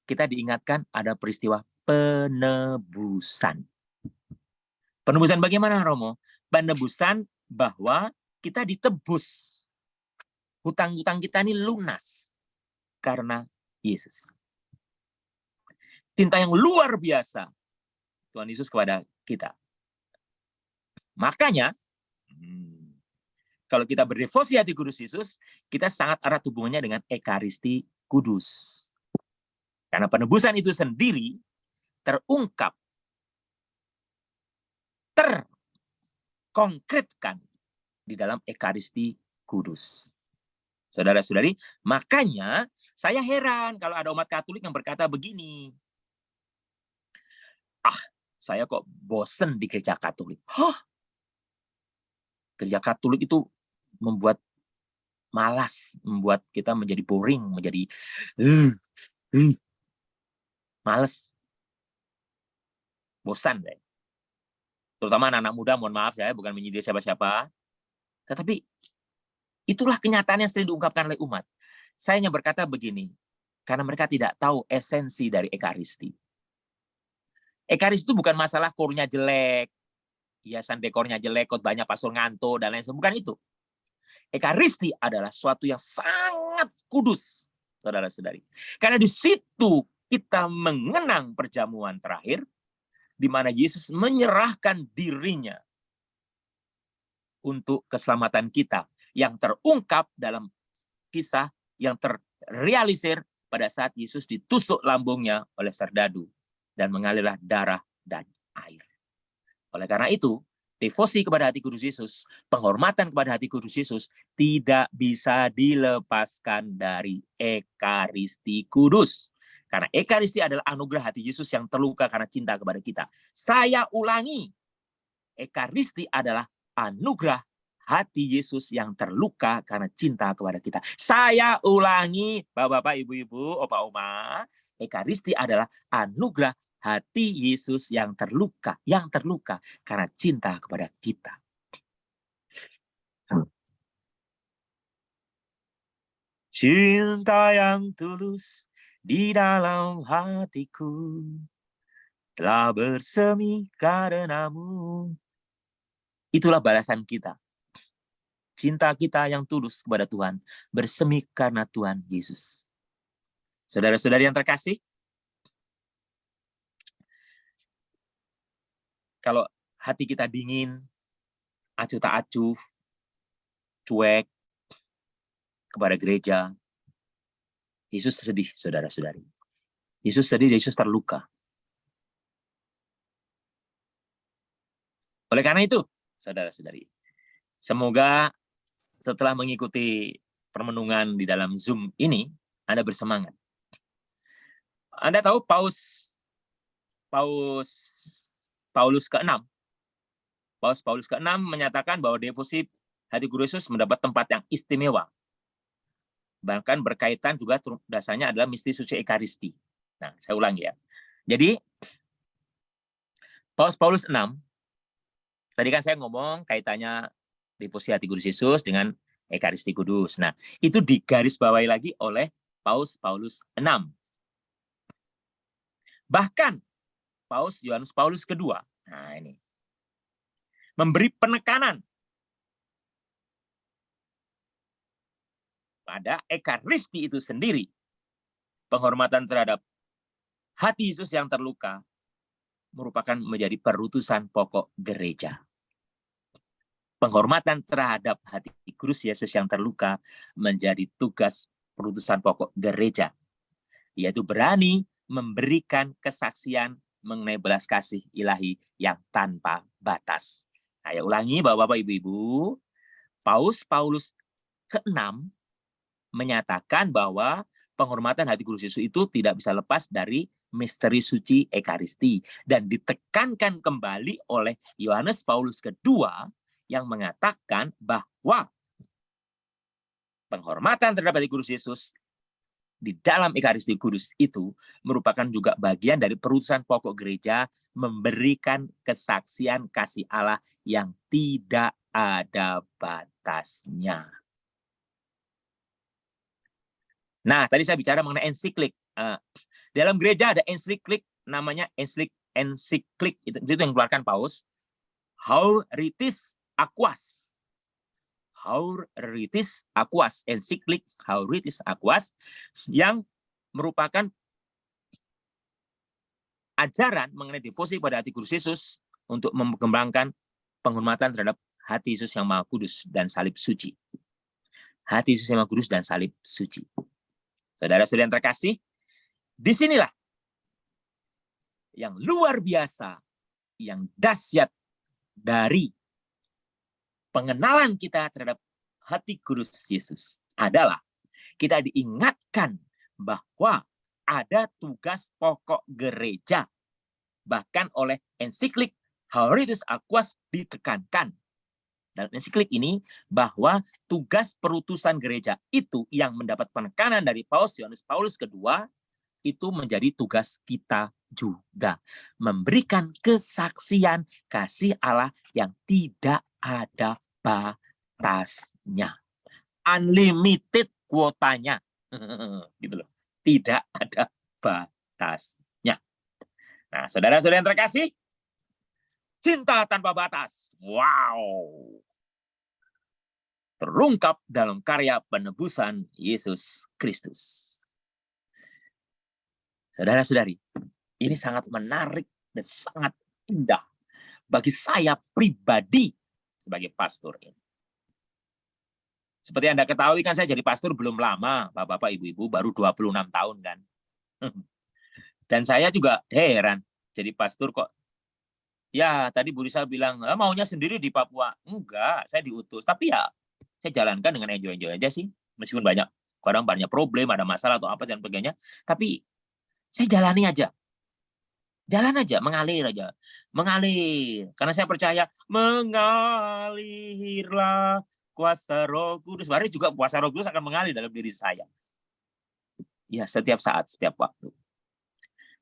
kita diingatkan ada peristiwa penebusan. Penebusan bagaimana, Romo? Penebusan bahwa kita ditebus. Hutang-hutang kita ini lunas karena Yesus. Cinta yang luar biasa Tuhan Yesus kepada kita. Makanya, kalau kita berdevosi hati kudus Yesus, kita sangat erat hubungannya dengan Ekaristi Kudus. Karena penebusan itu sendiri terungkap, terkonkretkan di dalam Ekaristi Kudus. Saudara-saudari, makanya saya heran kalau ada umat Katolik yang berkata begini, saya kok bosen di gereja Katolik. Gereja Katolik itu membuat malas, membuat kita menjadi boring, menjadi malas, bosan deh. Terutama anak-anak muda, mohon maaf saya bukan menyindir siapa-siapa, tetapi itulah kenyataan yang sering diungkapkan oleh umat. Saya hanya berkata begini, karena mereka tidak tahu esensi dari Ekaristi. Ekaristi itu bukan masalah kornya jelek, hiasan dekornya jelek, khotbahnya pastor ngantuk, dan lain sebagainya. Bukan itu. Ekaristi adalah suatu yang sangat kudus, saudara-saudari. Karena di situ kita mengenang perjamuan terakhir, di mana Yesus menyerahkan dirinya untuk keselamatan kita, yang terungkap dalam kisah yang terrealisir pada saat Yesus ditusuk lambungnya oleh serdadu, dan mengalirlah darah dan air. Oleh karena itu, devosi kepada hati kudus Yesus, penghormatan kepada hati kudus Yesus tidak bisa dilepaskan dari Ekaristi Kudus. Karena Ekaristi adalah anugerah hati Yesus yang terluka karena cinta kepada kita. Saya ulangi, Ekaristi adalah anugerah hati Yesus yang terluka karena cinta kepada kita. Saya ulangi, Bapak-bapak, Ibu-ibu, Opa-oma, Ekaristi adalah anugerah hati Yesus yang terluka karena cinta kepada kita. Cinta yang tulus di dalam hatiku telah bersemi karenamu. Itulah balasan kita. Cinta kita yang tulus kepada Tuhan bersemi karena Tuhan Yesus. Saudara-saudari yang terkasih, kalau hati kita dingin, acuh tak acuh, cuek kepada gereja, Yesus sedih, saudara-saudari. Yesus sedih, Yesus terluka. Oleh karena itu, saudara-saudari, semoga setelah mengikuti permenungan di dalam Zoom ini, Anda bersemangat. Anda tahu Paus ke-6. Paus ke-6 menyatakan bahwa devosi hati kudus Yesus mendapat tempat yang istimewa. Bahkan berkaitan juga dasarnya adalah misteri suci Ekaristi. Nah, saya ulangi ya. Jadi Paulus 6, tadi kan saya ngomong kaitannya devosi hati kudus Yesus dengan Ekaristi Kudus. Nah, itu digarisbawahi lagi oleh Paulus 6. Bahkan Yohanes Paulus kedua, nah ini, memberi penekanan pada Ekaristi itu sendiri. Penghormatan terhadap hati Yesus yang terluka merupakan menjadi perutusan pokok gereja. Penghormatan terhadap hati kudus Yesus yang terluka menjadi tugas perutusan pokok gereja, yaitu berani memberikan kesaksian mengenai belas kasih ilahi yang tanpa batas. Saya ulangi Bapak-bapak, Ibu-ibu, Paulus ke-6 menyatakan bahwa penghormatan hati kudus Yesus itu tidak bisa lepas dari misteri suci Ekaristi, dan ditekankan kembali oleh Yohanes Paulus kedua yang mengatakan bahwa penghormatan terhadap hati kudus Yesus di dalam Ekaristi Kudus itu merupakan juga bagian dari perutusan pokok gereja memberikan kesaksian kasih Allah yang tidak ada batasnya. Nah, tadi saya bicara mengenai ensiklik. Dalam gereja ada ensiklik, namanya ensiklik itu yang dikeluarkan Paulus, Hauritis Aquas. Hauritis Aquas, ensiklik Hauritis Aquas, yang merupakan ajaran mengenai devosi pada hati kudus Yesus untuk mengembangkan penghormatan terhadap hati Yesus yang Maha Kudus dan salib suci. Hati Yesus yang Maha Kudus dan salib suci. Saudara-saudara yang terkasih, disinilah yang luar biasa, yang dahsyat dari pengenalan kita terhadap hati kudus Yesus adalah kita diingatkan bahwa ada tugas pokok gereja. Bahkan oleh ensiklik Hauritis Aquas ditekankan dalam ensiklik ini bahwa tugas perutusan gereja itu yang mendapat penekanan dari Yohanes Paulus kedua itu menjadi tugas kita juga, memberikan kesaksian kasih Allah yang tidak ada batasnya, unlimited kuotanya, gitu loh, tidak ada batasnya. Nah, saudara-saudara yang terkasih, cinta tanpa batas, wow, terungkap dalam karya penebusan Yesus Kristus. Saudara-saudari, ini sangat menarik dan sangat indah bagi saya pribadi sebagai pastor ini. Seperti Anda ketahui kan saya jadi pastor belum lama, Bapak-bapak, Ibu-ibu, baru 26 tahun kan. Dan saya juga heran, jadi pastor kok, ya tadi Bu Risa bilang, maunya sendiri di Papua. Enggak, saya diutus. Tapi ya, saya jalankan dengan enjoy-enjoy aja sih. Meskipun kadang banyak problem, ada masalah atau apa dan sebagainya. Tapi saya jalani aja. Jalan aja, mengalir aja. Mengalir. Karena saya percaya, mengalirlah kuasa Roh Kudus. Baru juga kuasa Roh Kudus akan mengalir dalam diri saya. Ya, setiap saat, setiap waktu.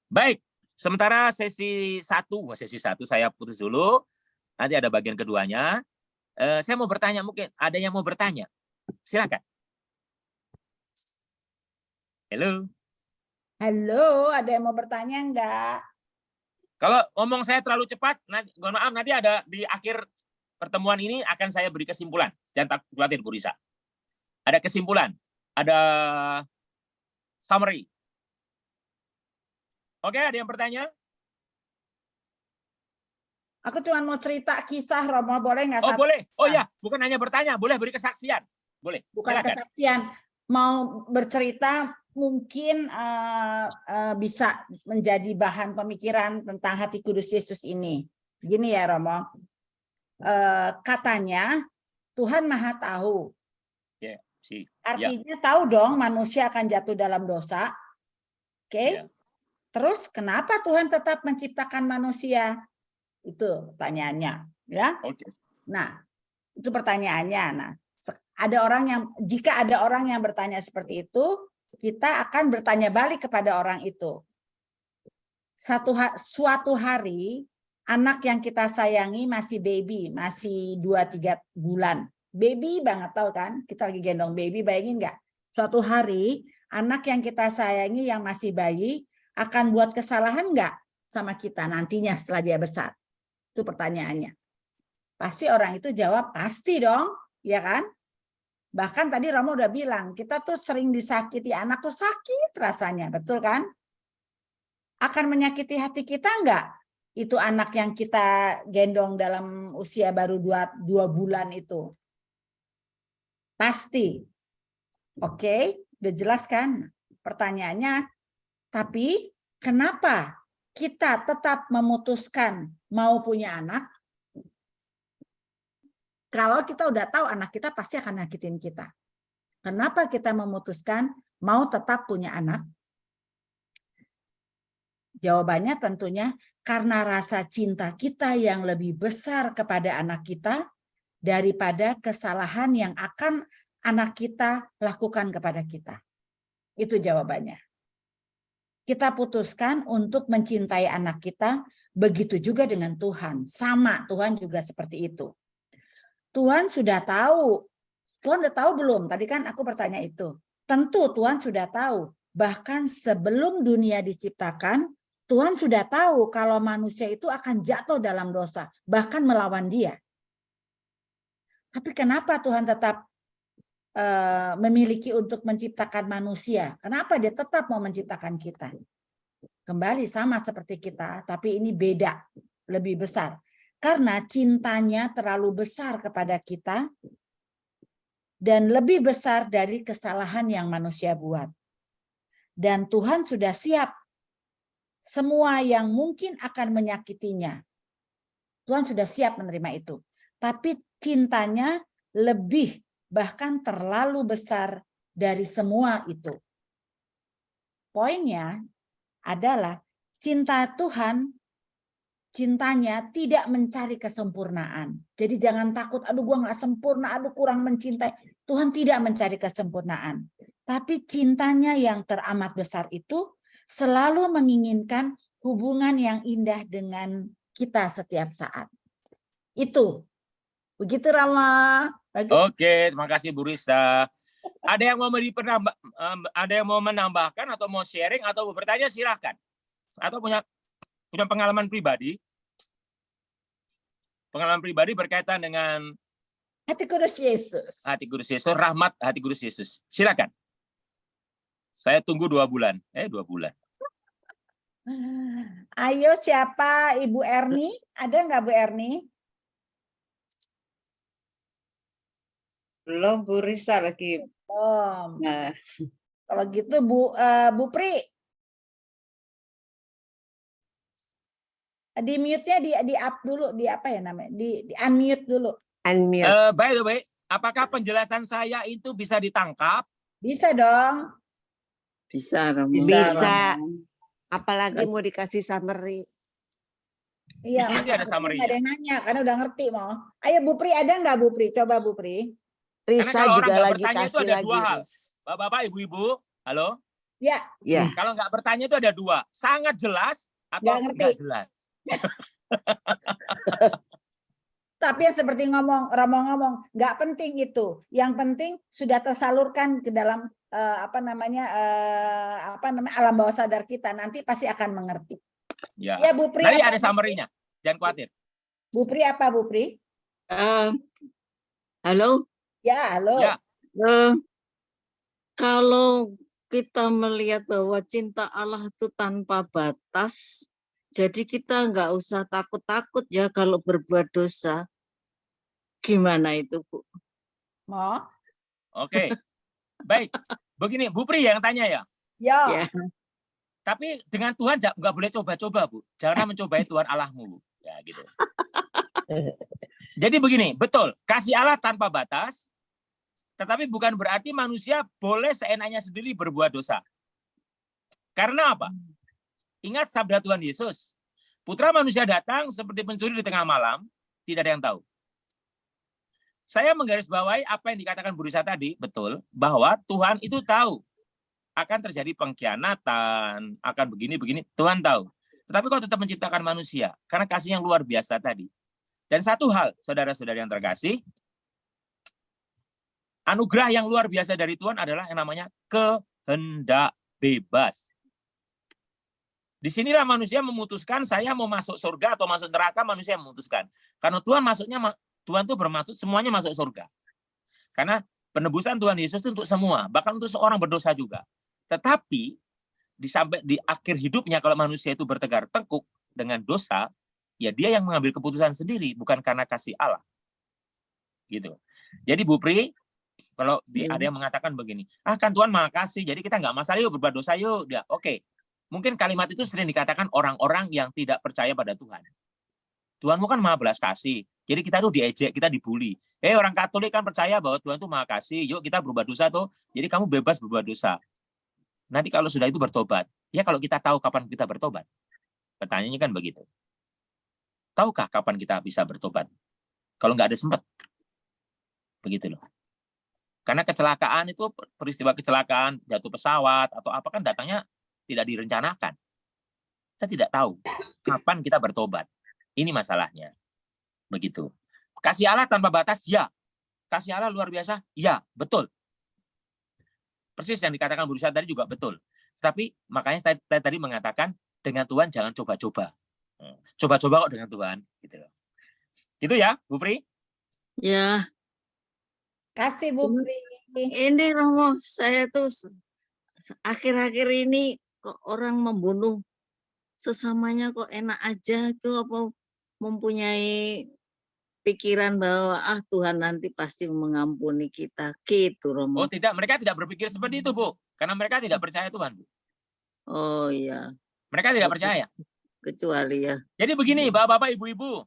Baik, sementara sesi satu saya putus dulu. Nanti ada bagian keduanya. Saya mau bertanya, mungkin ada yang mau bertanya. Silakan. Halo. Halo, ada yang mau bertanya enggak? Kalau ngomong saya terlalu cepat, mohon maaf, nanti ada di akhir pertemuan ini akan saya beri kesimpulan. Jangan takut khawatir, Bu Risa. Ada kesimpulan, ada summary. Oke, ada yang bertanya? Aku cuma mau cerita kisah, Romo, boleh nggak? Oh, boleh. Oh ya, bukan hanya bertanya, boleh beri kesaksian. Boleh. Bukan silakan. kesaksian, mau bercerita mungkin bisa menjadi bahan pemikiran tentang hati kudus Yesus ini. Gini ya, Romo. Katanya Tuhan Maha Tahu. Artinya tahu dong manusia akan jatuh dalam dosa. Oke. Terus kenapa Tuhan tetap menciptakan manusia? Itu pertanyaannya, ya. Oke. Nah, itu pertanyaannya. Nah, jika ada orang yang bertanya seperti itu, kita akan bertanya balik kepada orang itu. Suatu hari, anak yang kita sayangi masih baby, masih 2-3 bulan. Baby banget, tahu kan? Kita lagi gendong baby, bayangin nggak? Suatu hari, anak yang kita sayangi yang masih bayi akan buat kesalahan nggak sama kita nantinya setelah dia besar? Itu pertanyaannya. Pasti orang itu jawab, pasti dong, ya kan? Bahkan tadi Romo udah bilang, kita tuh sering disakiti, anak tuh sakit rasanya, betul kan? Akan menyakiti hati kita nggak? Itu anak yang kita gendong dalam usia baru 2 bulan itu. Pasti. Oke, udah jelas kan? Pertanyaannya, tapi kenapa kita tetap memutuskan mau punya anak? Kalau kita udah tahu anak kita pasti akan nyakitin kita. Kenapa kita memutuskan mau tetap punya anak? Jawabannya tentunya karena rasa cinta kita yang lebih besar kepada anak kita daripada kesalahan yang akan anak kita lakukan kepada kita. Itu jawabannya. Kita putuskan untuk mencintai anak kita, begitu juga dengan Tuhan. Sama, Tuhan juga seperti itu. Tuhan sudah tahu. Tuhan udah tahu belum? Tadi kan aku bertanya itu. Tentu Tuhan sudah tahu. Bahkan sebelum dunia diciptakan, Tuhan sudah tahu kalau manusia itu akan jatuh dalam dosa, bahkan melawan Dia. Tapi kenapa Tuhan tetap memiliki untuk menciptakan manusia? Kenapa Dia tetap mau menciptakan kita? Kembali sama seperti kita, tapi ini beda, lebih besar. Karena cintanya terlalu besar kepada kita dan lebih besar dari kesalahan yang manusia buat. Dan Tuhan sudah siap semua yang mungkin akan menyakitinya. Tuhan sudah siap menerima itu. Tapi cintanya lebih, bahkan terlalu besar dari semua itu. Poinnya adalah cinta Tuhan, cintanya tidak mencari kesempurnaan. Jadi jangan takut, aduh gua nggak sempurna, aduh kurang mencintai. Tuhan tidak mencari kesempurnaan. Tapi cintanya yang teramat besar itu selalu menginginkan hubungan yang indah dengan kita setiap saat. Itu. Begitu Rama. Bagus. Oke, terima kasih Bu Risa. Ada yang mau menambahkan atau mau sharing atau mau bertanya silahkan. Atau punya pengalaman pribadi. Pengalaman pribadi berkaitan dengan Hati Kudus Yesus. Hati Kudus Yesus, rahmat Hati Kudus Yesus. Silakan. Saya tunggu 2 bulan. 2 bulan. Ayo siapa? Ibu Erni? Ada nggak Bu Erni? Belum, Bu Risa lagi. Belum. Nah, Kalau gitu Bu Pri. Di mute-nya di up dulu, di apa ya namanya? Di unmute dulu. Unmute. By the way, apakah penjelasan saya itu bisa ditangkap? Bisa dong. Bisa, Romo. Bisa. Apalagi mau dikasih summary. Iya, Nanti ada summary-nya. ada yang nanya karena udah ngerti mau. Ayo Bu Pri, ada nggak Bu Pri? Coba Bu Pri. Risa kalau orang juga nggak lagi bertanya itu kasih ada lagi. 2 hal. Riz. Bapak-bapak, ibu-ibu, halo? Ya, Ya. Kalau nggak bertanya itu ada 2. Sangat jelas atau Nggak ngerti. nggak jelas. tapi yang seperti Romo ngomong, nggak penting itu. Yang penting sudah tersalurkan ke dalam alam bawah sadar kita. Nanti pasti akan mengerti. Ya. Ya Bu Pri. Nanti apa, ada Bu summary-nya. Jangan khawatir. Pri? Bu Pri apa Bu Pri? Halo. Ya, halo. Ya. Kalau kita melihat bahwa cinta Allah itu tanpa batas, jadi kita nggak usah takut-takut ya kalau berbuat dosa. Gimana itu, Bu? Mau? Oke. Baik. Begini, Bu Pri yang tanya ya. Ya. Ya. Tapi dengan Tuhan nggak boleh coba-coba, Bu. Jangan mencobai Tuhan Allahmu, Bu. Ya, gitu. Jadi begini, betul. Kasih Allah tanpa batas, tetapi bukan berarti manusia boleh seenaknya sendiri berbuat dosa. Karena apa? Ingat sabda Tuhan Yesus. Putra manusia datang seperti pencuri di tengah malam, tidak ada yang tahu. Saya menggarisbawahi apa yang dikatakan Bu Risa tadi, betul, bahwa Tuhan itu tahu akan terjadi pengkhianatan, akan begini-begini, Tuhan tahu. Tetapi kok tetap menciptakan manusia, karena kasih yang luar biasa tadi. Dan satu hal, saudara-saudara yang terkasih, anugerah yang luar biasa dari Tuhan adalah yang namanya kehendak bebas. Di sinilah manusia memutuskan saya mau masuk surga atau masuk neraka, manusia memutuskan. Karena Tuhan tuh bermaksud semuanya masuk surga. Karena penebusan Tuhan Yesus itu untuk semua, bahkan untuk seorang berdosa juga. Tetapi sampai di akhir hidupnya kalau manusia itu bertegar tengkuk dengan dosa, ya dia yang mengambil keputusan sendiri, bukan karena kasih Allah. Gitu. Jadi Bu Pri, kalau ada yang mengatakan begini, kan Tuhan Maha Kasih, jadi kita nggak masalah yuk berbuat dosa yuk. Ya, oke. Mungkin kalimat itu sering dikatakan orang-orang yang tidak percaya pada Tuhan. Tuhanmu kan Maha Belas Kasih. Jadi kita tuh diejek, kita dibully. Orang Katolik kan percaya bahwa Tuhan itu Maha Kasih. Yuk kita berbuat dosa tuh. Jadi kamu bebas berbuat dosa. Nanti kalau sudah itu bertobat. Ya kalau kita tahu kapan kita bertobat. Pertanyaannya kan begitu. Tahukah kapan kita bisa bertobat? Kalau nggak ada sempat. Begitu loh. Karena kecelakaan itu, peristiwa kecelakaan, jatuh pesawat, atau apa kan datangnya tidak direncanakan. Kita tidak tahu kapan kita bertobat. Ini masalahnya. Begitu. Kasih Allah tanpa batas, ya. Kasih Allah luar biasa, ya, betul. Persis yang dikatakan Bu Risa tadi juga betul. Tapi makanya saya tadi mengatakan dengan Tuhan jangan coba-coba. Coba-coba kok dengan Tuhan. Gitu. Gitu ya, Bu Pri? Ya. Kasih Bu Pri. Ini Romo, saya tuh akhir-akhir ini kok orang membunuh sesamanya kok enak aja, itu apa mempunyai pikiran bahwa Tuhan nanti pasti mengampuni kita gitu, Romo. Oh tidak, mereka tidak berpikir seperti itu, Bu, karena mereka tidak percaya Tuhan, Bu. Oh iya. Mereka tidak percaya. Kecuali ya. Jadi begini, Bapak-bapak, Ibu-ibu.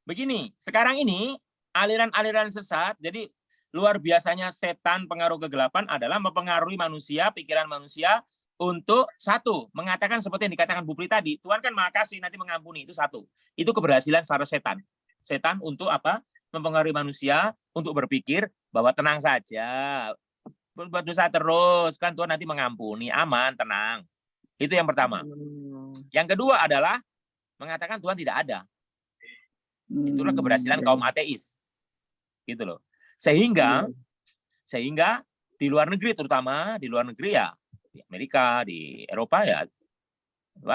Begini, sekarang ini aliran-aliran sesat, jadi luar biasanya setan pengaruh kegelapan adalah mempengaruhi manusia, pikiran manusia untuk satu, mengatakan seperti yang dikatakan Bu Pri tadi, Tuhan kan Maha Kasih, nanti mengampuni, itu satu. Itu keberhasilan secara setan. Setan untuk apa? Mempengaruhi manusia untuk berpikir bahwa tenang saja, berbuat dosa terus, kan Tuhan nanti mengampuni, aman, tenang. Itu yang pertama. Yang kedua adalah mengatakan Tuhan tidak ada. Itulah keberhasilan kaum ateis. Gitu loh. Sehingga di luar negeri, terutama di luar negeri ya, di Amerika, di Eropa ya,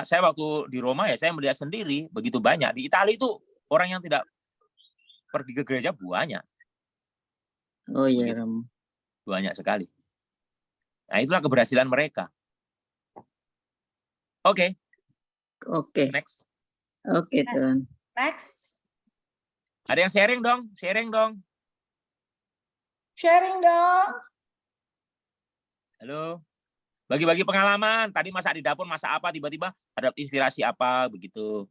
saya waktu di Roma ya saya melihat sendiri begitu banyak. Di Italia itu orang yang tidak pergi ke gereja banyak. Oh iya, banyak sekali. Nah itulah keberhasilan mereka. Oke. Next. Oke, Tuhan. Next. Ada yang sharing dong? Sharing dong. Sharing dong. Halo. Bagi-bagi pengalaman. Tadi masak di dapur, masak apa, tiba-tiba ada inspirasi apa, begitu.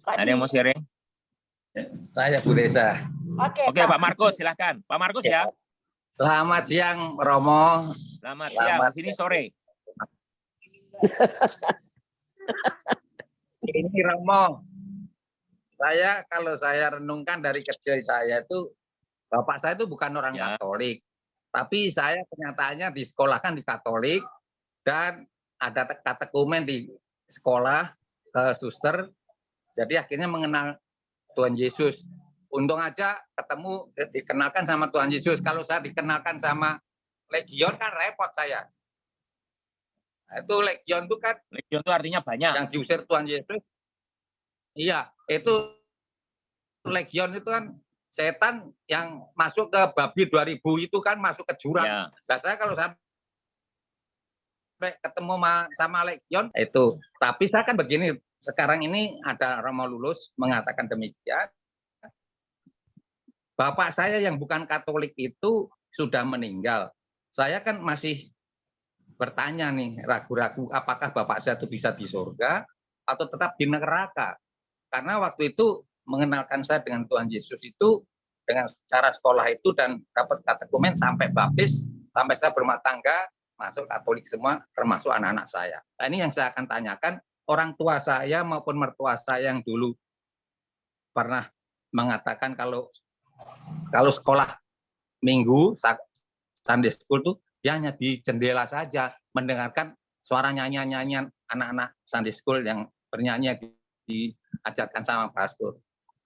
Ada yang mau sharing? Saya Bu Risa. Oke, Pak Markus, silahkan. Pak Markus ya. Selamat siang, Romo. Selamat siang. Sini sore. Ini Romo. Kalau saya renungkan dari kecil saya itu, bapak saya itu bukan orang Katolik. Tapi saya kenyataannya disekolahkan di Katolik dan ada katekumen di sekolah ke suster. Jadi akhirnya mengenal Tuhan Yesus. Untung aja ketemu, dikenalkan sama Tuhan Yesus. Kalau saya dikenalkan sama Legion kan repot saya. Itu Legion itu kan. Legion itu artinya banyak. Yang diusir Tuhan Yesus. Iya, itu Legion itu kan setan yang masuk ke babi 2000 itu kan masuk ke jurang. Ya. Nah, saya kalau sampai ketemu sama Legion itu. Tapi saya kan begini, sekarang ini ada Romo Lulus mengatakan demikian. Bapak saya yang bukan Katolik itu sudah meninggal. Saya kan masih bertanya nih, ragu-ragu apakah bapak saya itu bisa di surga atau tetap di neraka. Karena waktu itu mengenalkan saya dengan Tuhan Yesus itu dengan cara sekolah itu dan dapat katekumen sampai baptis, sampai saya berumah tangga, masuk Katolik semua, termasuk anak-anak saya. Nah, ini yang saya akan tanyakan, orang tua saya maupun mertua saya yang dulu pernah mengatakan kalau sekolah minggu Sunday school tuh dia hanya di jendela saja mendengarkan suara nyanyian anak-anak Sunday school yang bernyanyi diajarkan sama pastor.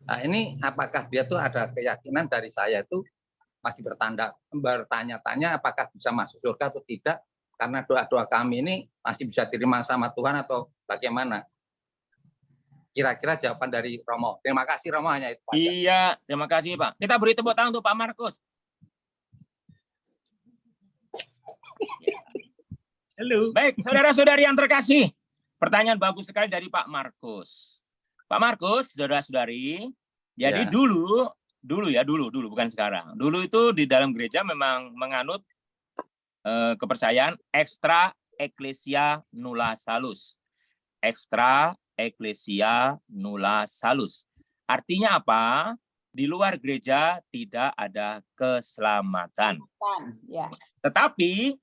Nah, ini apakah dia tuh ada keyakinan dari saya itu masih bertanya-tanya apakah bisa masuk surga atau tidak, karena doa-doa kami ini masih bisa diterima sama Tuhan atau bagaimana? Kira-kira jawaban dari Romo. Terima kasih Romo, hanya itu aja. Iya, terima kasih Pak. Kita beri tepuk tangan untuk Pak Markus. Halo. Baik, saudara-saudari yang terkasih. Pertanyaan bagus sekali dari Pak Markus. Pak Markus, saudara-saudari, jadi Ya. dulu bukan sekarang. Dulu itu di dalam gereja memang menganut kepercayaan extra ecclesia nulla salus. Extra ecclesia nulla salus. Artinya apa? Di luar gereja tidak ada keselamatan. Ya. Tetapi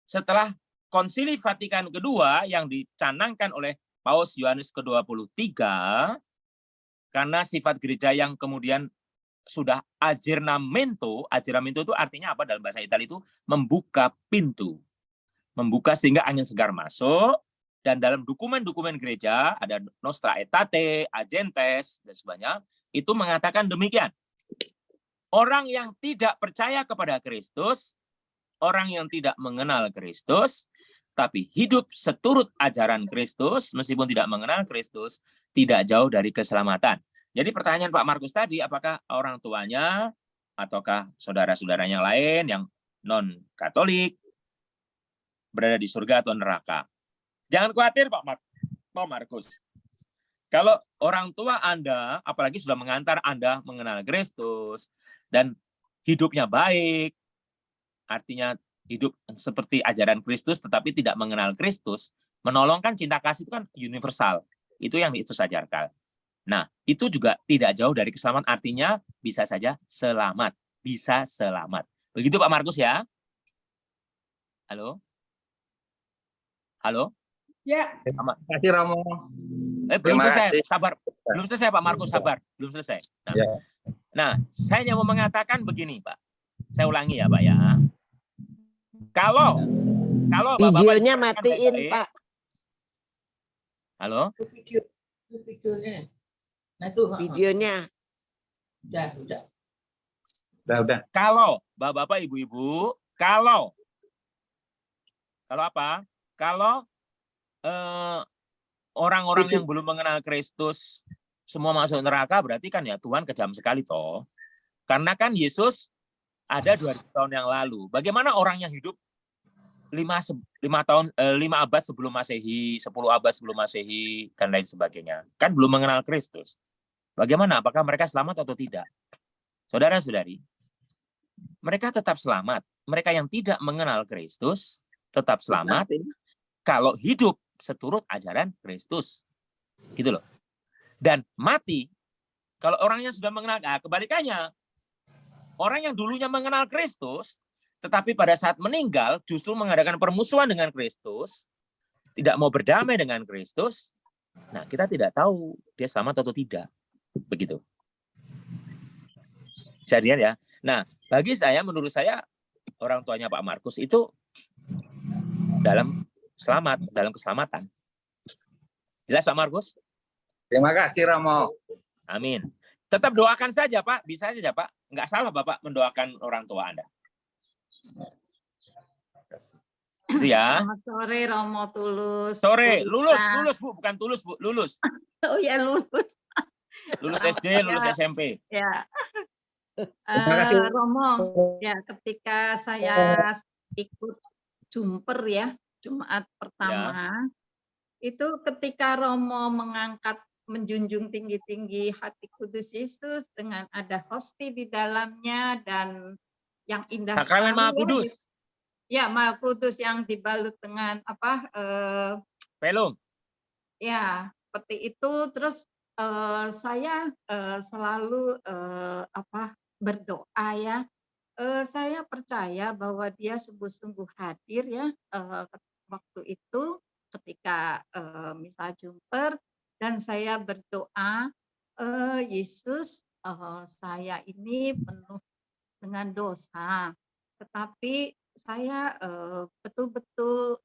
setelah Konsili Vatikan kedua yang dicanangkan oleh Paus Yohanes ke-23, karena sifat gereja yang kemudian sudah aggiornamento itu artinya apa dalam bahasa Italia itu membuka pintu. Membuka sehingga angin segar masuk, dan dalam dokumen-dokumen gereja ada Nostra Aetate, Agentes, dan sebagainya, itu mengatakan demikian. Orang yang tidak percaya kepada Kristus, orang yang tidak mengenal Kristus, tapi hidup seturut ajaran Kristus, meskipun tidak mengenal Kristus, tidak jauh dari keselamatan. Jadi pertanyaan Pak Markus tadi, apakah orang tuanya, ataukah saudara-saudaranya lain yang non-Katolik, berada di surga atau neraka? Jangan khawatir Pak Markus. Kalau orang tua Anda, apalagi sudah mengantar Anda mengenal Kristus, dan hidupnya baik, artinya hidup seperti ajaran Kristus tetapi tidak mengenal Kristus, menolongkan cinta kasih itu kan universal. Itu yang Kristus ajarkan. Nah, itu juga tidak jauh dari keselamatan, artinya bisa saja selamat. Bisa selamat. Begitu Pak Markus ya? Halo? Halo? Ya. Terima kasih Romo. Belum Terima selesai, kasih. sabar. Belum selesai Pak Markus, sabar. Belum selesai. Nah, Ya. nah, saya hanya mau mengatakan begini Pak. Saya ulangi ya Pak ya. Kalau Bapak-Bapak Videonya diperhatikan matiin, baik-baik. Pak. Halo? Videonya. Udah. Kalau Bapak-Bapak, Ibu-ibu, kalau apa? Kalau orang-orang yang belum mengenal Kristus semua masuk neraka, berarti kan ya Tuhan kejam sekali toh. Karena kan Yesus ada 2000 tahun yang lalu. Bagaimana orang yang hidup 5 abad sebelum Masehi, 10 abad sebelum Masehi, dan lain sebagainya. Kan belum mengenal Kristus. Bagaimana? Apakah mereka selamat atau tidak? Saudara-saudari, mereka tetap selamat. Mereka yang tidak mengenal Kristus tetap selamat kalau hidup seturut ajaran Kristus. Gitu loh. Dan mati, kalau orangnya sudah mengenal, kebalikannya. Orang yang dulunya mengenal Kristus, tetapi pada saat meninggal justru mengadakan permusuhan dengan Kristus, tidak mau berdamai dengan Kristus, nah kita tidak tahu dia selamat atau tidak. Begitu. Bisa dilihat ya. Nah, bagi saya, menurut saya, orang tuanya Pak Markus itu dalam keselamatan. Jelas Pak Markus? Terima kasih Romo. Amin. Tetap doakan saja Pak, bisa saja Pak. Enggak salah Bapak mendoakan orang tua Anda. Itu ya. Selamat sore Romo Tulus. Sore, Bu lulus Rita. Bu, bukan tulus Bu, lulus. Oh ya lulus. Lulus Selamat SD, ya. lulus SMP. Ya. Terima kasih. Romo, ya ketika saya ikut jumper ya, Jumat pertama, itu ketika Romo menjunjung tinggi-tinggi hati kudus Yesus dengan ada hosti di dalamnya dan yang indah Sakramen Maha Kudus. Ya, Maha Kudus yang dibalut dengan apa? Pelung. Ya, seperti itu. Terus saya selalu berdoa ya. Saya percaya bahwa dia sungguh-sungguh hadir ya waktu itu ketika misa jumper dan saya berdoa, Yesus, saya ini penuh dengan dosa, tetapi saya betul-betul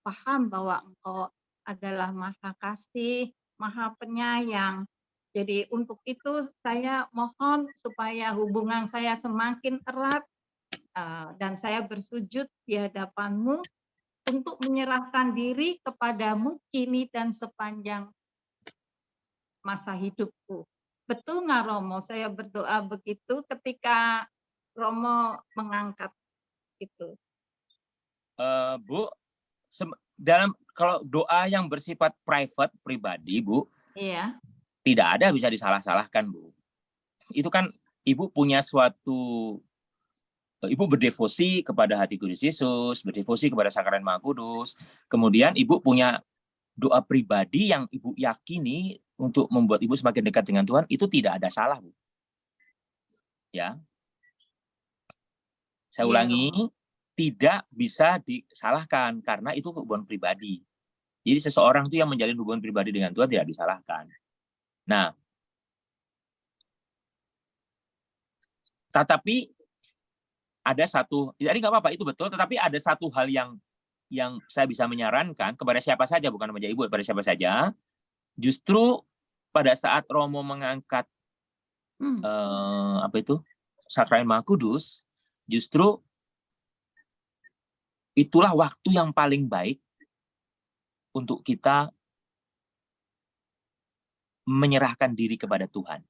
paham bahwa Engkau adalah Maha Kasih, Maha Penyayang. Jadi untuk itu saya mohon supaya hubungan saya semakin erat dan saya bersujud di hadapan-Mu untuk menyerahkan diri kepadamu kini dan sepanjang masa hidupku. Betul nggak Romo? Saya berdoa begitu ketika Romo mengangkat itu. Bu, dalam kalau doa yang bersifat private, pribadi, Bu, Iya. tidak ada bisa disalah-salahkan, Bu. Itu kan Ibu punya suatu, Ibu berdevosi kepada hati kudus Yesus, berdevosi kepada sakrament Maha Kudus, kemudian Ibu punya doa pribadi yang Ibu yakini untuk membuat Ibu semakin dekat dengan Tuhan, itu tidak ada salah, Bu. Ya. Saya ulangi, tidak bisa disalahkan karena itu hubungan pribadi. Jadi seseorang itu yang menjalin hubungan pribadi dengan Tuhan tidak disalahkan. Nah, tetapi ada satu, jadi nggak apa-apa itu betul, tetapi ada satu hal yang saya bisa menyarankan kepada siapa saja, bukan kepada Ibu, pada siapa saja. Justru pada saat Romo mengangkat sakrament Maha Kudus, justru itulah waktu yang paling baik untuk kita menyerahkan diri kepada Tuhan.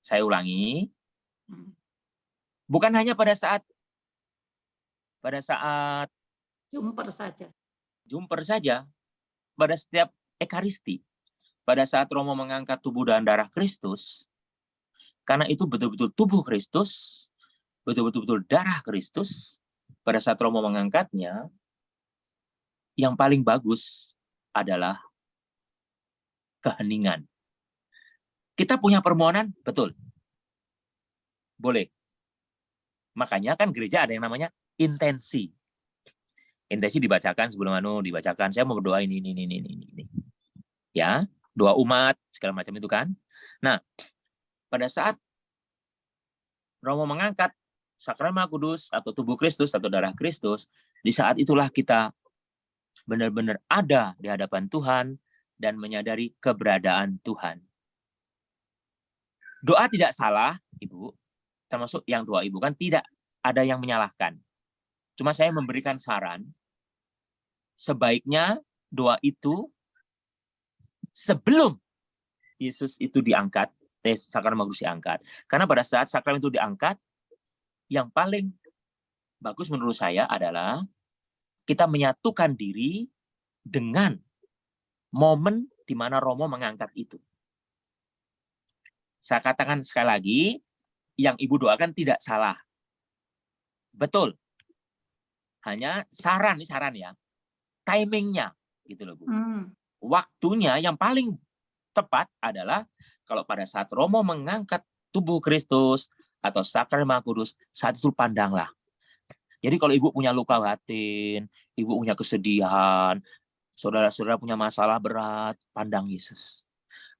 Saya ulangi, bukan hanya pada saat jumper saja, pada setiap Ekaristi, pada saat Romo mengangkat tubuh dan darah Kristus, karena itu betul-betul tubuh Kristus, betul-betul darah Kristus. Pada saat Romo mengangkatnya, yang paling bagus adalah keheningan. Kita punya permohonan, betul. Boleh. Makanya kan gereja ada yang namanya intensi. Intensi dibacakan sebelum dibacakan. Saya mau berdoa ini. Ya, doa umat, segala macam itu kan. Nah, pada saat Romo mengangkat sakrament Maha Kudus atau tubuh Kristus atau darah Kristus, di saat itulah kita benar-benar ada di hadapan Tuhan dan menyadari keberadaan Tuhan. Doa tidak salah, Ibu, termasuk yang doa Ibu kan tidak ada yang menyalahkan. Cuma saya memberikan saran, sebaiknya doa itu sebelum Yesus itu diangkat, sakrament Maha Kudus diangkat. Karena pada saat sakrament itu diangkat, yang paling bagus menurut saya adalah kita menyatukan diri dengan momen di mana Romo mengangkat itu. Saya katakan sekali lagi, yang Ibu doakan tidak salah. Betul. Hanya saran ya. Timingnya gitu loh, Bu. Waktunya yang paling tepat adalah kalau pada saat Romo mengangkat tubuh Kristus atau sakrament Maha Kudus, saat itu pandanglah. Jadi kalau Ibu punya luka batin, Ibu punya kesedihan, saudara-saudara punya masalah berat, pandang Yesus.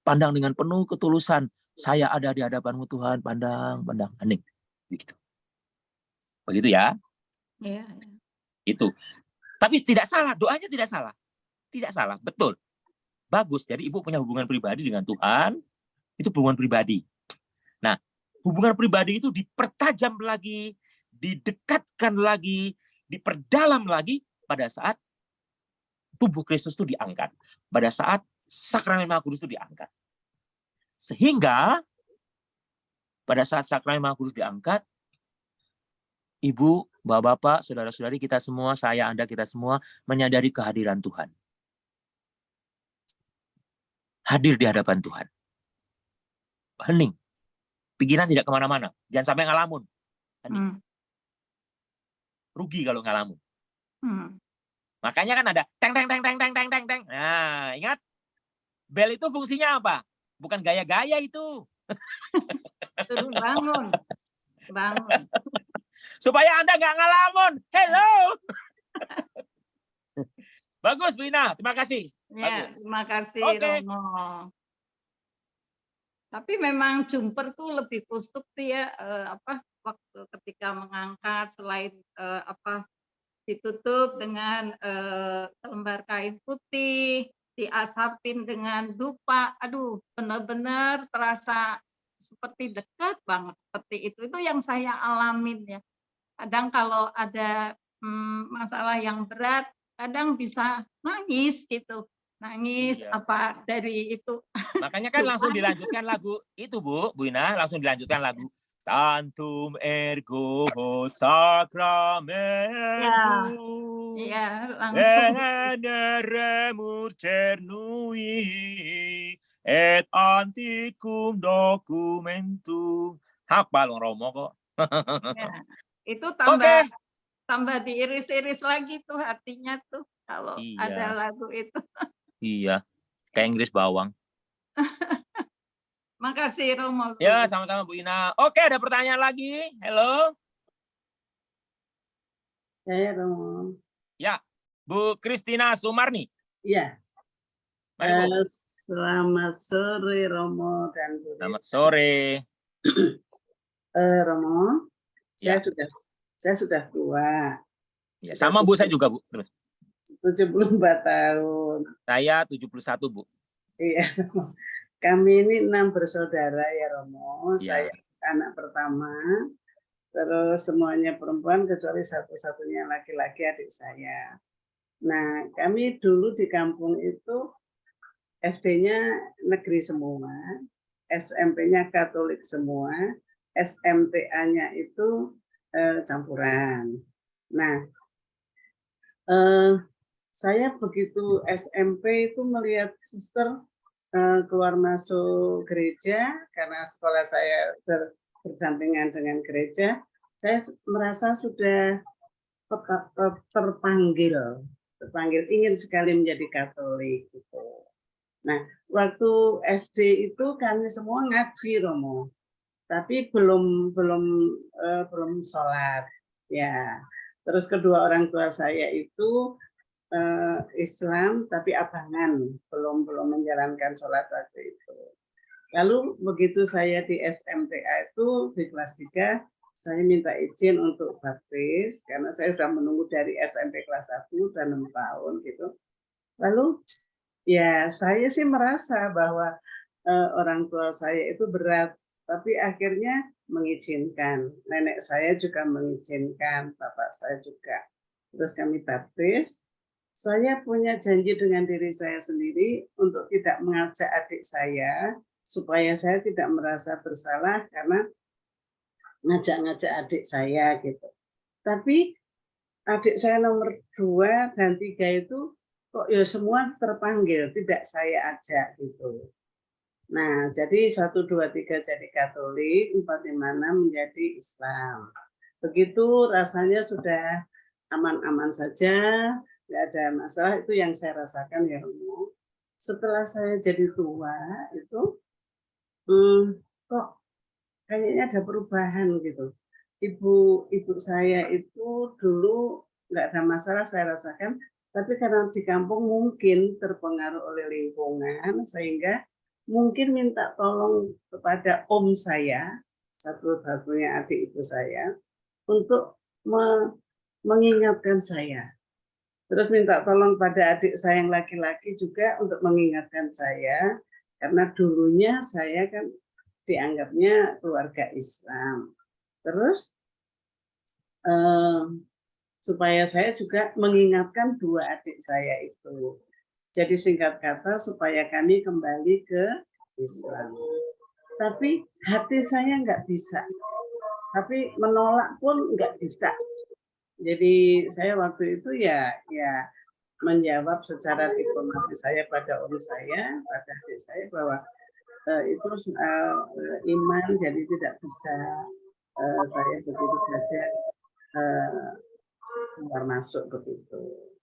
Pandang dengan penuh ketulusan. Saya ada di hadapan-Mu Tuhan, pandang, hening. Begitu. Begitu ya? Iya. Itu. Tapi tidak salah, doanya tidak salah. Tidak salah, betul. Bagus. Jadi Ibu punya hubungan pribadi dengan Tuhan, itu hubungan pribadi. Nah, hubungan pribadi itu dipertajam lagi, didekatkan lagi, diperdalam lagi pada saat tubuh Kristus itu diangkat. Pada saat sakrament Maha Kudus itu diangkat. Sehingga pada saat sakrament Maha Kudus diangkat, Ibu, Bapak-bapak, saudara-saudari kita semua, saya, Anda, kita semua menyadari kehadiran Tuhan. Hadir di hadapan Tuhan. Hening. Pikiran tidak kemana-mana. Jangan sampai ngalamun. Hening. Rugi kalau ngalamun. Makanya kan ada teng. Nah, ingat? Bel itu fungsinya apa? Bukan gaya-gaya itu. Suruh bangun. Supaya Anda nggak ngalamun. Hello. Bagus, Bu Ina. Terima kasih. Ya, Bagus. terima kasih Oke. Romo. Tapi memang jumper tuh lebih kusuk tuh ya, waktu ketika mengangkat selain ditutup dengan selembar kain putih, diasapin dengan dupa. Aduh, benar-benar terasa seperti dekat banget seperti itu. Itu yang saya alamin ya. Kadang kalau ada masalah yang berat, kadang bisa nangis gitu. Nangis Iya. dari itu. Makanya kan langsung Dupa. dilanjutkan lagu itu, Bu Ina, langsung dilanjutkan lagu Tantum ergo sacramentum. Iya, langsung. Veneremur cernui et antiquum documentum. Hafal Romo kok. Ya, itu Oke. tambah diiris-iris lagi tuh hatinya tuh kalau ada Iya. lagu itu. Iya. Kayak Inggris bawang. Makasih Romo. Ya, sama-sama Bu Ina. Oke, ada pertanyaan lagi. Halo. Saya Romo. Ya, Bu Kristina Sumarni. Iya. Mari, Bu. Selamat sore Romo dan Bu Selamat Rizka. sore. Romo, Ya. saya sudah tua. Ya, sama Bu, saya juga, Bu. Terus. 74 tahun. Saya 71, Bu. Iya. Kami ini 6 bersaudara ya Romo. Ya. Saya anak pertama. Terus semuanya perempuan kecuali satu-satunya laki-laki adik saya. Nah, kami dulu di kampung itu SD-nya negeri semua, SMP-nya Katolik semua, SMTA-nya itu campuran. Nah, saya begitu SMP itu melihat suster keluar masuk gereja, karena sekolah saya berdampingan dengan gereja, saya merasa sudah terpanggil ingin sekali menjadi Katolik gitu. Nah, waktu SD itu kami semua ngaji Romo, tapi belum sholat ya. Terus kedua orang tua saya itu Islam tapi abangan, belum menjalankan sholat waktu itu. Lalu begitu saya di SMTA itu di kelas 3, saya minta izin untuk baptis karena saya sudah menunggu dari SMP kelas 1 dan 6 tahun gitu. Lalu ya saya sih merasa bahwa orang tua saya itu berat, tapi akhirnya mengizinkan. Nenek saya juga mengizinkan, bapak saya juga. Terus kami baptis. Saya punya janji dengan diri saya sendiri untuk tidak mengajak adik saya, supaya saya tidak merasa bersalah karena ngajak-ngajak adik saya gitu. Tapi adik saya nomor 2 dan 3 itu kok ya semua terpanggil, tidak saya ajak gitu. Nah, jadi 1, 2, 3 jadi Katolik, 4, 5, 6 menjadi Islam. Begitu rasanya sudah aman-aman saja, nggak ada masalah, itu yang saya rasakan ya Romo. Setelah saya jadi tua itu kok kayaknya ada perubahan gitu. Ibu saya itu dulu nggak ada masalah saya rasakan, tapi karena di kampung mungkin terpengaruh oleh lingkungan sehingga mungkin minta tolong kepada om saya, satu-satunya adik ibu saya, untuk mengingatkan saya. Terus minta tolong pada adik saya yang laki-laki juga untuk mengingatkan saya, karena dulunya saya kan dianggapnya keluarga Islam. Terus supaya saya juga mengingatkan 2 adik saya itu. Jadi singkat kata supaya kami kembali ke Islam. Tapi hati saya nggak bisa. Tapi menolak pun nggak bisa. Jadi saya waktu itu ya menjawab secara diplomatis saya pada om saya, pada adik saya bahwa itu iman, jadi tidak bisa saya begitu saja keluar masuk begitu.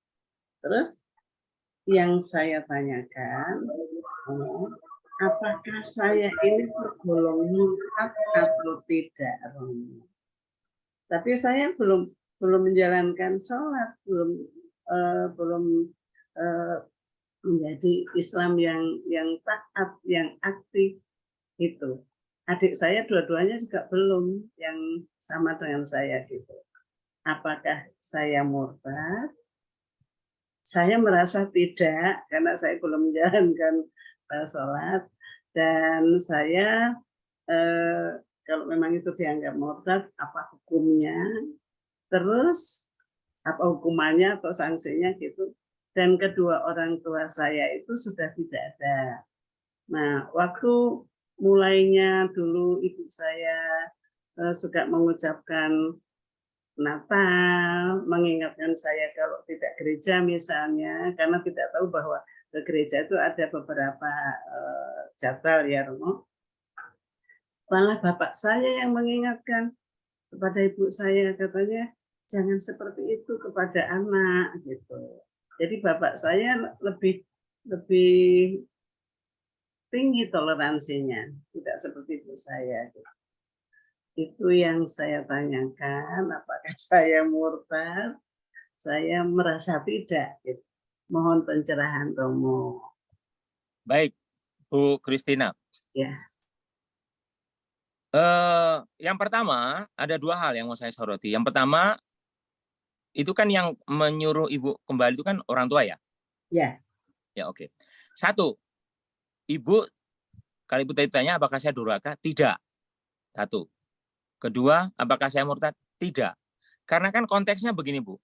Terus yang saya tanyakan, apakah saya ini tergolong murtad atau tidak? Tapi saya belum menjalankan sholat, belum menjadi Islam yang taat, yang aktif itu. Adik saya dua-duanya juga belum yang sama dengan saya gitu. Apakah saya murtad? Saya merasa tidak, karena saya belum menjalankan sholat, dan saya kalau memang itu dianggap murtad, apa hukumnya? Terus apa hukumannya atau sanksinya gitu. Dan kedua orang tua saya itu sudah tidak ada. Nah, waktu mulainya dulu ibu saya suka mengucapkan Natal, mengingatkan saya kalau tidak gereja misalnya, karena tidak tahu bahwa ke gereja itu ada beberapa jadwal ya Romo. Malah bapak saya yang mengingatkan kepada ibu saya, katanya jangan seperti itu kepada anak gitu. Jadi bapak saya lebih tinggi toleransinya, tidak seperti ibu saya. Itu yang saya tanyakan, apakah saya murtad? Saya merasa tidak. Gitu. Mohon pencerahan Romo. Baik, Bu Christina. Ya. Yang pertama, ada dua hal yang mau saya soroti. Yang pertama, itu kan yang menyuruh ibu kembali itu kan orang tua ya? Ya. Ya, oke. Satu, ibu, kalau ibu tadi tanya apakah saya durhaka? Tidak. Satu. Kedua, apakah saya murtad? Tidak. Karena kan konteksnya begini, Bu.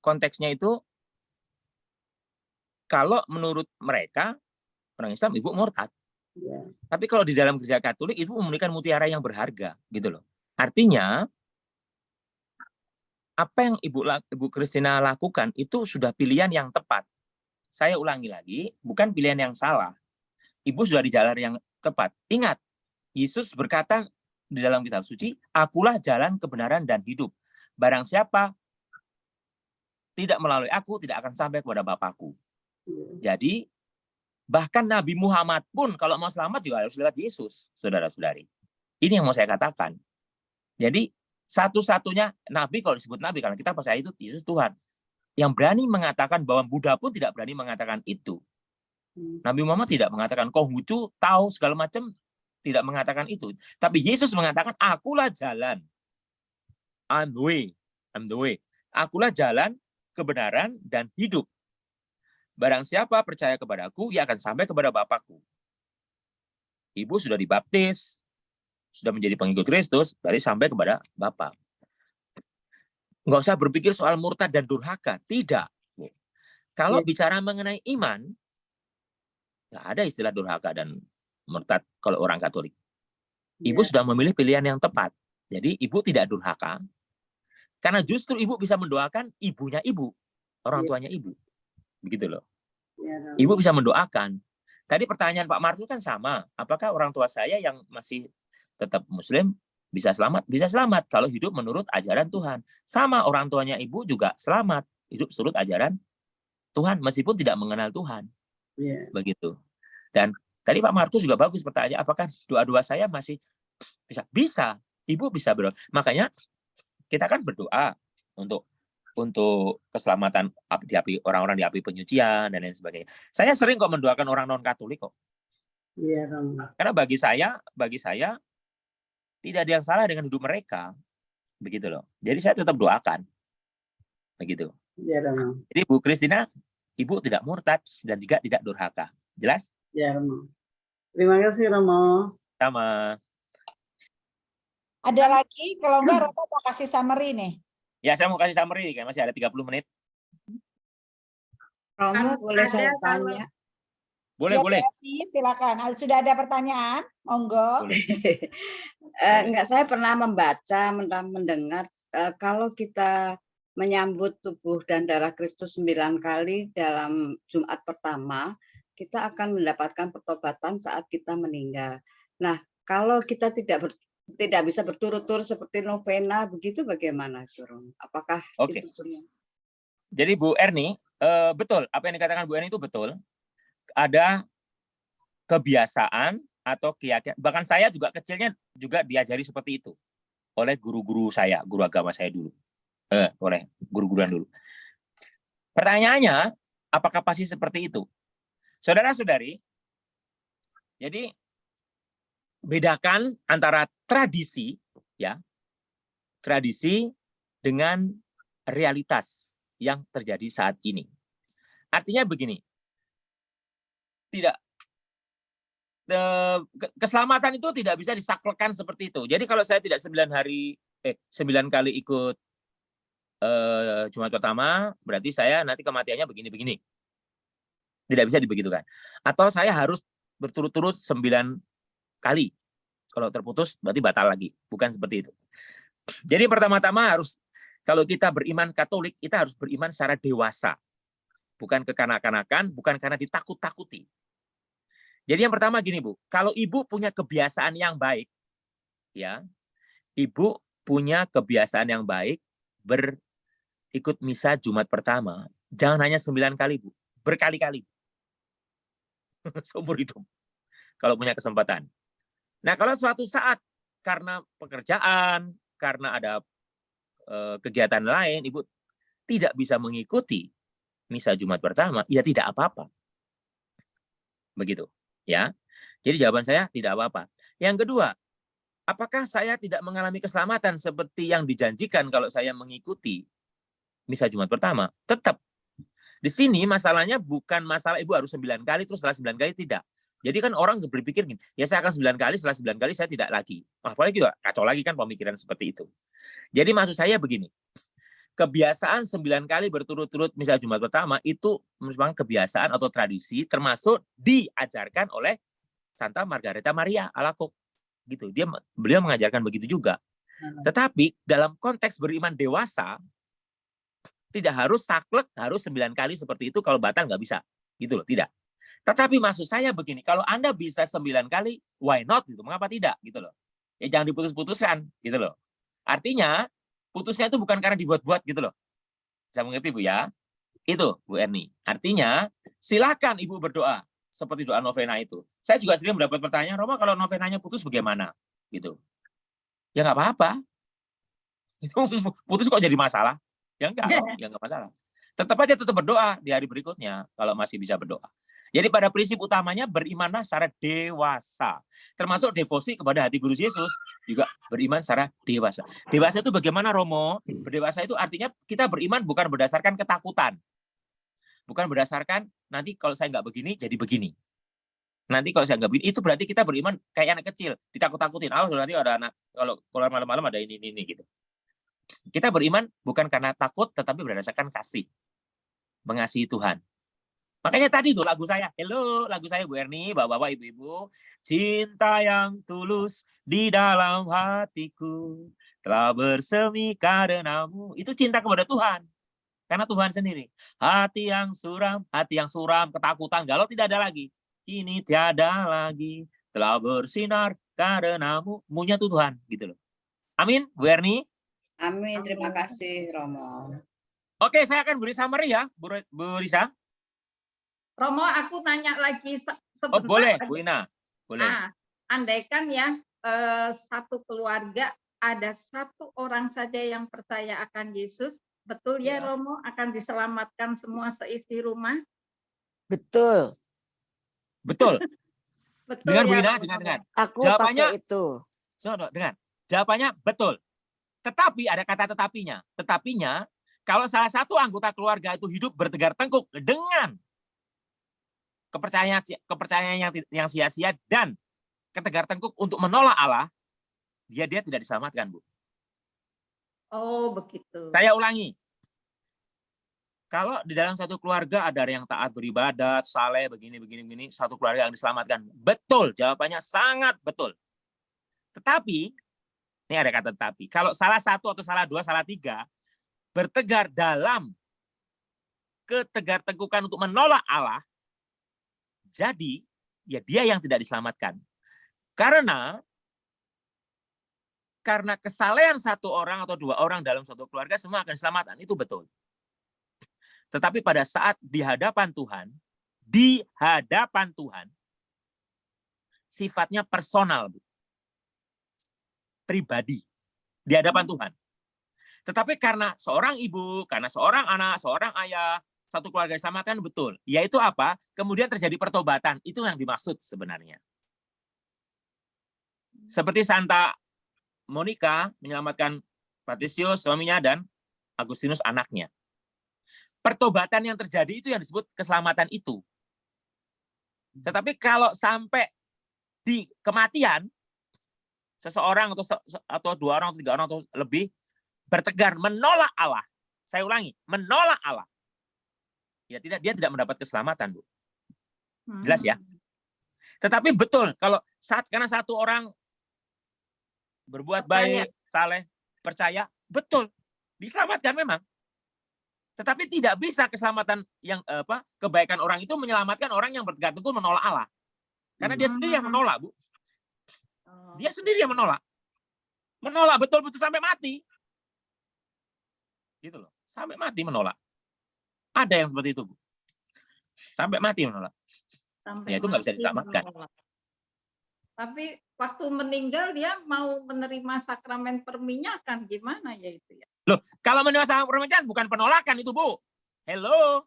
Konteksnya itu, kalau menurut mereka, orang Islam, ibu murtad. Ya. Tapi kalau di dalam gereja Katolik, ibu memberikan mutiara yang berharga. Gitu loh. Artinya, apa yang Ibu Christina lakukan, itu sudah pilihan yang tepat. Saya ulangi lagi, bukan pilihan yang salah. Ibu sudah di jalan yang tepat. Ingat, Yesus berkata, di dalam kitab suci, akulah jalan kebenaran dan hidup. Barang siapa tidak melalui aku, tidak akan sampai kepada Bapakku. Jadi, bahkan Nabi Muhammad pun kalau mau selamat juga harus lewat Yesus, saudara-saudari. Ini yang mau saya katakan. Jadi, satu-satunya Nabi, kalau disebut Nabi, karena kita percaya itu Yesus Tuhan. Yang berani mengatakan bahwa Buddha pun tidak berani mengatakan itu. Nabi Muhammad tidak mengatakan, Konghucu, tahu segala macam, tidak mengatakan itu. Tapi Yesus mengatakan, akulah jalan. I'm the way. I'm the way. Akulah jalan, kebenaran, dan hidup. Barang siapa percaya kepadaku, ia akan sampai kepada Bapakku. Ibu sudah dibaptis, sudah menjadi pengikut Kristus, berarti sampai kepada Bapa. Nggak usah berpikir soal murtad dan durhaka. Tidak. Kalau bicara mengenai iman, nggak ada istilah durhaka dan murtad kalau orang Katolik. Ibu sudah memilih pilihan yang tepat. Jadi ibu tidak durhaka. Karena justru ibu bisa mendoakan ibunya ibu. Orang tuanya ibu. Begitu loh. Ibu bisa mendoakan. Tadi pertanyaan Pak Martus kan sama. Apakah orang tua saya yang masih tetap Muslim bisa selamat? Bisa selamat kalau hidup menurut ajaran Tuhan. Sama orang tuanya ibu juga selamat. Hidup menurut ajaran Tuhan. Meskipun tidak mengenal Tuhan. Begitu. Dan tadi Pak Markus juga bagus pertanyaan, apakah doa-doa saya masih bisa? Bisa. Ibu bisa berdoa. Makanya kita kan berdoa untuk keselamatan di api orang-orang di api penyucian dan lain sebagainya. Saya sering kok mendoakan orang non-Katolik kok. Iya, karena bagi saya tidak ada yang salah dengan hidup mereka. Begitu loh. Jadi saya tetap doakan. Begitu. Iya, jadi Bu Christina, ibu tidak murtad dan juga tidak durhaka. Jelas? Ya, Romo. Terima kasih, Romo. Sama. Ada lagi? Kalau enggak, Romo mau kasih summary nih. Ya, saya mau kasih summary, kan masih ada 30 menit. Romo, boleh saya tanya? Boleh, boleh. Silakan. Sudah ada pertanyaan? Monggo. Enggak, saya pernah membaca, mendengar, kalau kita menyambut tubuh dan darah Kristus 9 kali dalam Jumat pertama, kita akan mendapatkan pertobatan saat kita meninggal. Nah, kalau kita tidak bisa berturut-turut seperti novena, begitu bagaimana, Rom? Apakah itu semua? Jadi Bu Erni, betul. Apa yang dikatakan Bu Erni itu betul. Ada kebiasaan atau keyakinan. Bahkan saya juga kecilnya juga diajari seperti itu oleh guru-guru saya, guru agama saya dulu. Oleh guru-guruan dulu. Pertanyaannya, Apakah pasti seperti itu? Saudara-saudari, jadi bedakan antara tradisi, ya, tradisi dengan realitas yang terjadi saat ini. Artinya begini, tidak keselamatan itu tidak bisa disaklekkan seperti itu. Jadi kalau saya tidak 9 kali ikut Jumat pertama, berarti saya nanti kematiannya begini-begini. Tidak bisa dibegitukan. Atau saya harus berturut-turut 9 kali. Kalau terputus berarti batal lagi. Bukan seperti itu. Jadi pertama-tama harus, kalau kita beriman Katolik, kita harus beriman secara dewasa. Bukan kekanak-kanakan, bukan karena ditakut-takuti. Jadi yang pertama gini, Bu, kalau ibu punya kebiasaan yang baik, ya, ibu punya kebiasaan yang baik berikut misa Jumat pertama, jangan hanya 9 kali, Bu, berkali-kali. Seumur hidup, kalau punya kesempatan. Nah, kalau suatu saat karena pekerjaan, karena ada kegiatan lain, ibu tidak bisa mengikuti misa Jumat pertama, ya tidak apa-apa. Begitu. Ya, jadi jawaban saya tidak apa-apa. Yang kedua, apakah saya tidak mengalami keselamatan seperti yang dijanjikan kalau saya mengikuti misa Jumat pertama? Tetap. Di sini masalahnya bukan masalah ibu harus 9 kali, terus setelah 9 kali tidak. Jadi kan orang berpikir gini, ya saya akan 9 kali, setelah 9 kali saya tidak lagi. Apalagi juga kacau lagi kan pemikiran seperti itu. Jadi maksud saya begini, kebiasaan 9 kali berturut-turut misa Jumat pertama itu memang kebiasaan atau tradisi, termasuk diajarkan oleh Santa Margareta Maria Alacoque, gitu. Beliau mengajarkan begitu juga. Tetapi dalam konteks beriman dewasa, tidak harus saklek, harus 9 kali seperti itu, kalau batal nggak bisa, gitu loh, tidak. Tetapi maksud saya begini, kalau Anda bisa 9 kali, why not, gitu? Mengapa tidak, gitu loh? Ya jangan diputus-putuskan, gitu loh. Artinya putusnya itu bukan karena dibuat-buat gitu loh. Bisa mengerti Bu ya? Itu Bu Erni. Artinya silakan Ibu berdoa seperti doa novena itu. Saya juga sering mendapat pertanyaan, Roma kalau novenanya putus bagaimana? Gitu. Ya nggak apa-apa. Itu putus kok jadi masalah? Ya enggak loh, ya nggak masalah. Tetap berdoa di hari berikutnya kalau masih bisa berdoa. Jadi pada prinsip utamanya berimanlah secara dewasa. Termasuk devosi kepada hati Guru Yesus juga beriman secara dewasa. Dewasa itu bagaimana Romo? Berdewasa itu artinya kita beriman bukan berdasarkan ketakutan. Bukan berdasarkan nanti kalau saya nggak begini jadi begini. Nanti kalau saya nggak begini, itu berarti kita beriman kayak anak kecil. Ditakut-takutin. Nanti ada anak, kalau keluar malam-malam ada ini gitu. Kita beriman bukan karena takut tetapi berdasarkan kasih. Mengasihi Tuhan. Makanya tadi tuh lagu saya, hello, lagu saya Bu Erni, bapak-bapak, ibu-ibu, cinta yang tulus di dalam hatiku telah bersemi karenamu. Itu cinta kepada Tuhan, karena Tuhan sendiri. Hati yang suram, ketakutan, galau tidak ada lagi. Ini tiada lagi, telah bersinar karenamu. Munya tuh Tuhan, gitu loh. Amin, Bu Erni. Amin, terima kasih Romo. Oke, saya akan beri summary ya, Bu Risa. Romo, aku tanya lagi sebentar. Oh, boleh, Bu Ina. Boleh. Andaikan ya satu keluarga ada satu orang saja yang percaya akan Yesus, betul ya Romo akan diselamatkan semua seisi rumah? Betul. Betul. Betul Dengan Bu ya, Ina, Romo. dengan. Aku Jawabannya pakai itu. dengan. Jawabannya betul. Tetapi ada kata tetapinya. Tetapinya kalau salah satu anggota keluarga itu hidup bertegar tengkuk dengan kepercayaan yang sia-sia dan ketegar tengkuk untuk menolak Allah, dia tidak diselamatkan, Bu. Oh, begitu. Saya ulangi. Kalau di dalam satu keluarga ada yang taat beribadat, saleh, begini, satu keluarga yang diselamatkan. Betul, jawabannya sangat betul. Tetapi, ini ada kata tetapi, kalau salah satu atau salah dua, salah tiga, bertegar dalam ketegar tengkukan untuk menolak Allah, jadi ya dia yang tidak diselamatkan. Karena kesalehan satu orang atau dua orang dalam satu keluarga semua akan diselamatkan, itu betul. Tetapi pada saat di hadapan Tuhan, sifatnya personal, Bu. Pribadi, di hadapan Tuhan. Tetapi karena seorang ibu, karena seorang anak, seorang ayah, satu keluarga diselamatkan, betul. Yaitu apa? Kemudian terjadi pertobatan. Itu yang dimaksud sebenarnya. Seperti Santa Monica menyelamatkan Patricius suaminya dan Agustinus anaknya. Pertobatan yang terjadi itu yang disebut keselamatan itu. Tetapi kalau sampai di kematian, seseorang atau dua orang, atau tiga orang, atau lebih bertegar menolak Allah. Saya ulangi, menolak Allah. Ya dia tidak mendapat keselamatan, Bu. Jelas ya? Tetapi betul kalau karena satu orang berbuat baik, saleh, percaya, betul diselamatkan memang. Tetapi tidak bisa keselamatan yang kebaikan orang itu menyelamatkan orang yang berpegang teguh menolak Allah. Karena dia sendiri yang menolak, Bu. Dia sendiri yang menolak. Menolak betul-betul sampai mati. Gitu loh. Sampai mati menolak. Ada yang seperti itu, Bu. Sampai mati menolak. Ya itu nggak bisa diselamatkan. Tapi waktu meninggal dia mau menerima sakramen perminyakan, gimana ya itu ya? Loh, kalau menerima sakramen perminyakan bukan penolakan itu, Bu. Hello.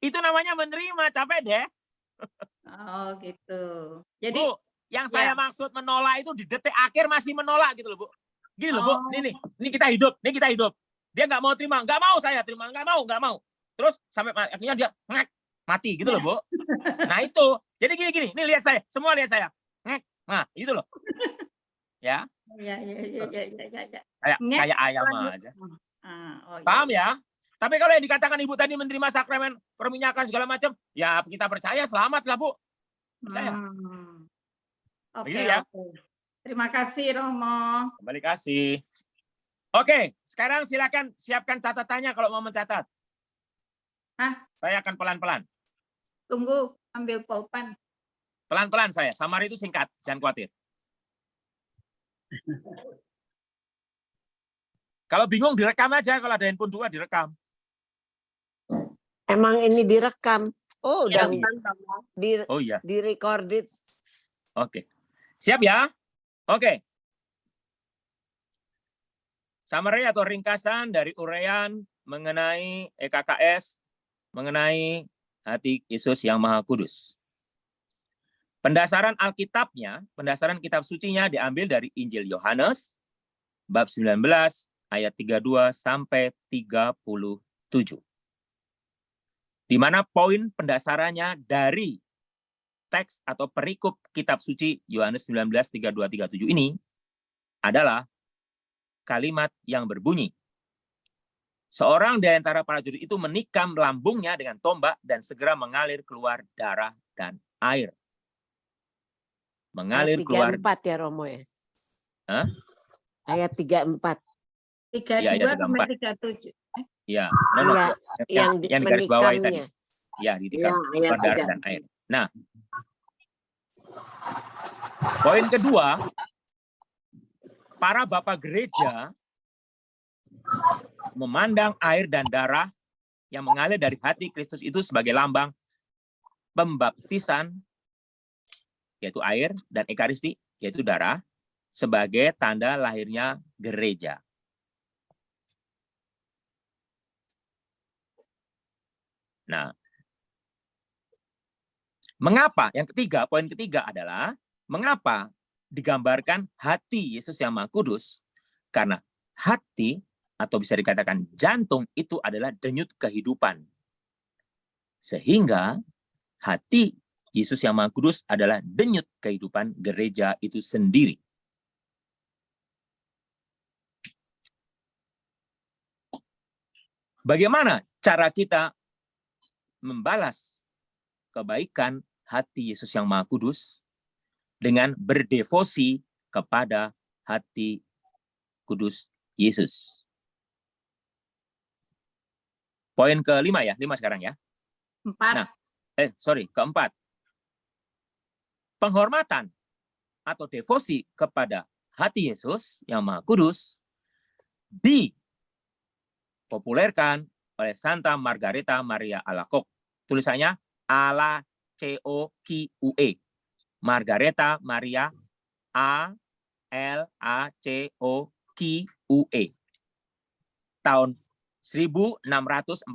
Itu namanya menerima, capek deh. Oh gitu. Jadi Bu, yang saya maksud menolak itu di detik akhir masih menolak gitu loh, Bu. Gini loh, Bu. Ini kita hidup, Dia nggak mau terima, nggak mau saya terima, nggak mau. Terus sampai akhirnya dia mati gitu loh, Bu. Nah itu, jadi gini, nih lihat saya, semua lihat saya, nah gitu loh, ya. Kayak ayam aja. Paham ya? Tapi kalau yang dikatakan Ibu tadi menerima sakramen perminyakan segala macam, ya kita percaya selamat lah, Bu. Percaya. Oke, ya. Terima kasih Romo. Kembali kasih. Oke, sekarang silakan siapkan catatannya kalau mau mencatat. Saya akan pelan-pelan. Tunggu, ambil pulpen. Pelan-pelan saya. Samar itu singkat, jangan khawatir. Kalau bingung direkam aja, kalau ada handphone 2 direkam. Emang ini direkam. Oh, udah di-recorded. Oke. Siap ya? Oke. Summary atau ringkasan dari uraian mengenai EKKS, mengenai hati Yesus yang Maha Kudus. Pendasaran Alkitabnya, pendasaran kitab sucinya diambil dari Injil Yohanes, bab 19, ayat 32 sampai 37. Di mana poin pendasarannya dari teks atau perikop kitab suci Yohanes 19, 32, 37 ini adalah kalimat yang berbunyi, seorang di antara para juri itu menikam lambungnya dengan tombak dan segera mengalir keluar darah dan air. Mengalir keluar. Ayat 34 ya Romo ya? Ayat 34. 32 sampai 37. Iya, yang di garis bawah tadi. Ya, ditikam keluar darah dan air. Nah, poin kedua, para bapak gereja memandang air dan darah yang mengalir dari hati Kristus itu sebagai lambang pembaptisan, yaitu air, dan ekaristi, yaitu darah, sebagai tanda lahirnya gereja. Nah, mengapa? Yang ketiga, poin ketiga adalah mengapa digambarkan hati Yesus yang Maha Kudus? Karena hati atau bisa dikatakan jantung itu adalah denyut kehidupan. Sehingga hati Yesus yang Maha Kudus adalah denyut kehidupan gereja itu sendiri. Bagaimana cara kita membalas kebaikan hati Yesus yang Maha Kudus? Dengan berdevosi kepada hati kudus Yesus. Poin kelima ya, 5 sekarang ya. 4. Nah, keempat. Penghormatan atau devosi kepada hati Yesus yang Maha Kudus dipopulerkan oleh Santa Margareta Maria Alacoque. Tulisannya Alacoque. Margareta Maria Alacoque. Tahun 1647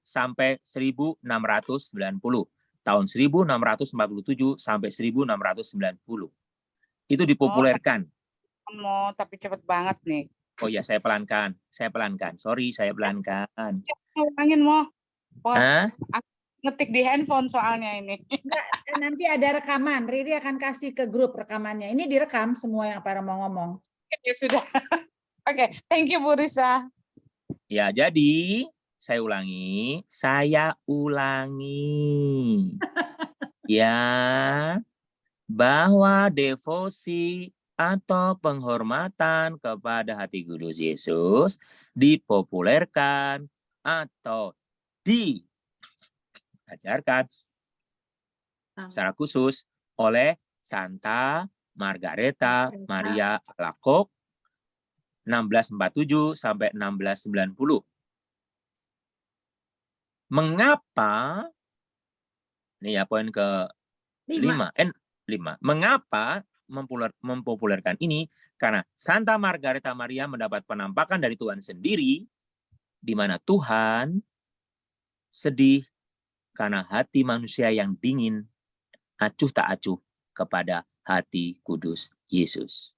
sampai 1690. Tahun 1647 sampai 1690. Itu dipopulerkan. Tapi cepet banget nih. Oh ya, saya pelankan. Sorry, saya pelankan. Ulangin mau. Hah? Ngetik di handphone soalnya ini. Enggak, nanti ada rekaman. Riri akan kasih ke grup rekamannya. Ini direkam semua yang para mau ngomong. Ya sudah. Oke, thank you Bu Risa. Ya, jadi saya ulangi. Ya, bahwa devosi atau penghormatan kepada hati kudus Yesus dipopulerkan atau diajarkan secara khusus oleh Santa Margareta Maria Alacoque 1647 sampai 1690. Mengapa? Ini ya poin ke-5. Mengapa mempopulerkan ini? Karena Santa Margareta Maria mendapat penampakan dari Tuhan sendiri, di mana Tuhan sedih karena hati manusia yang dingin, acuh tak acuh kepada hati kudus Yesus.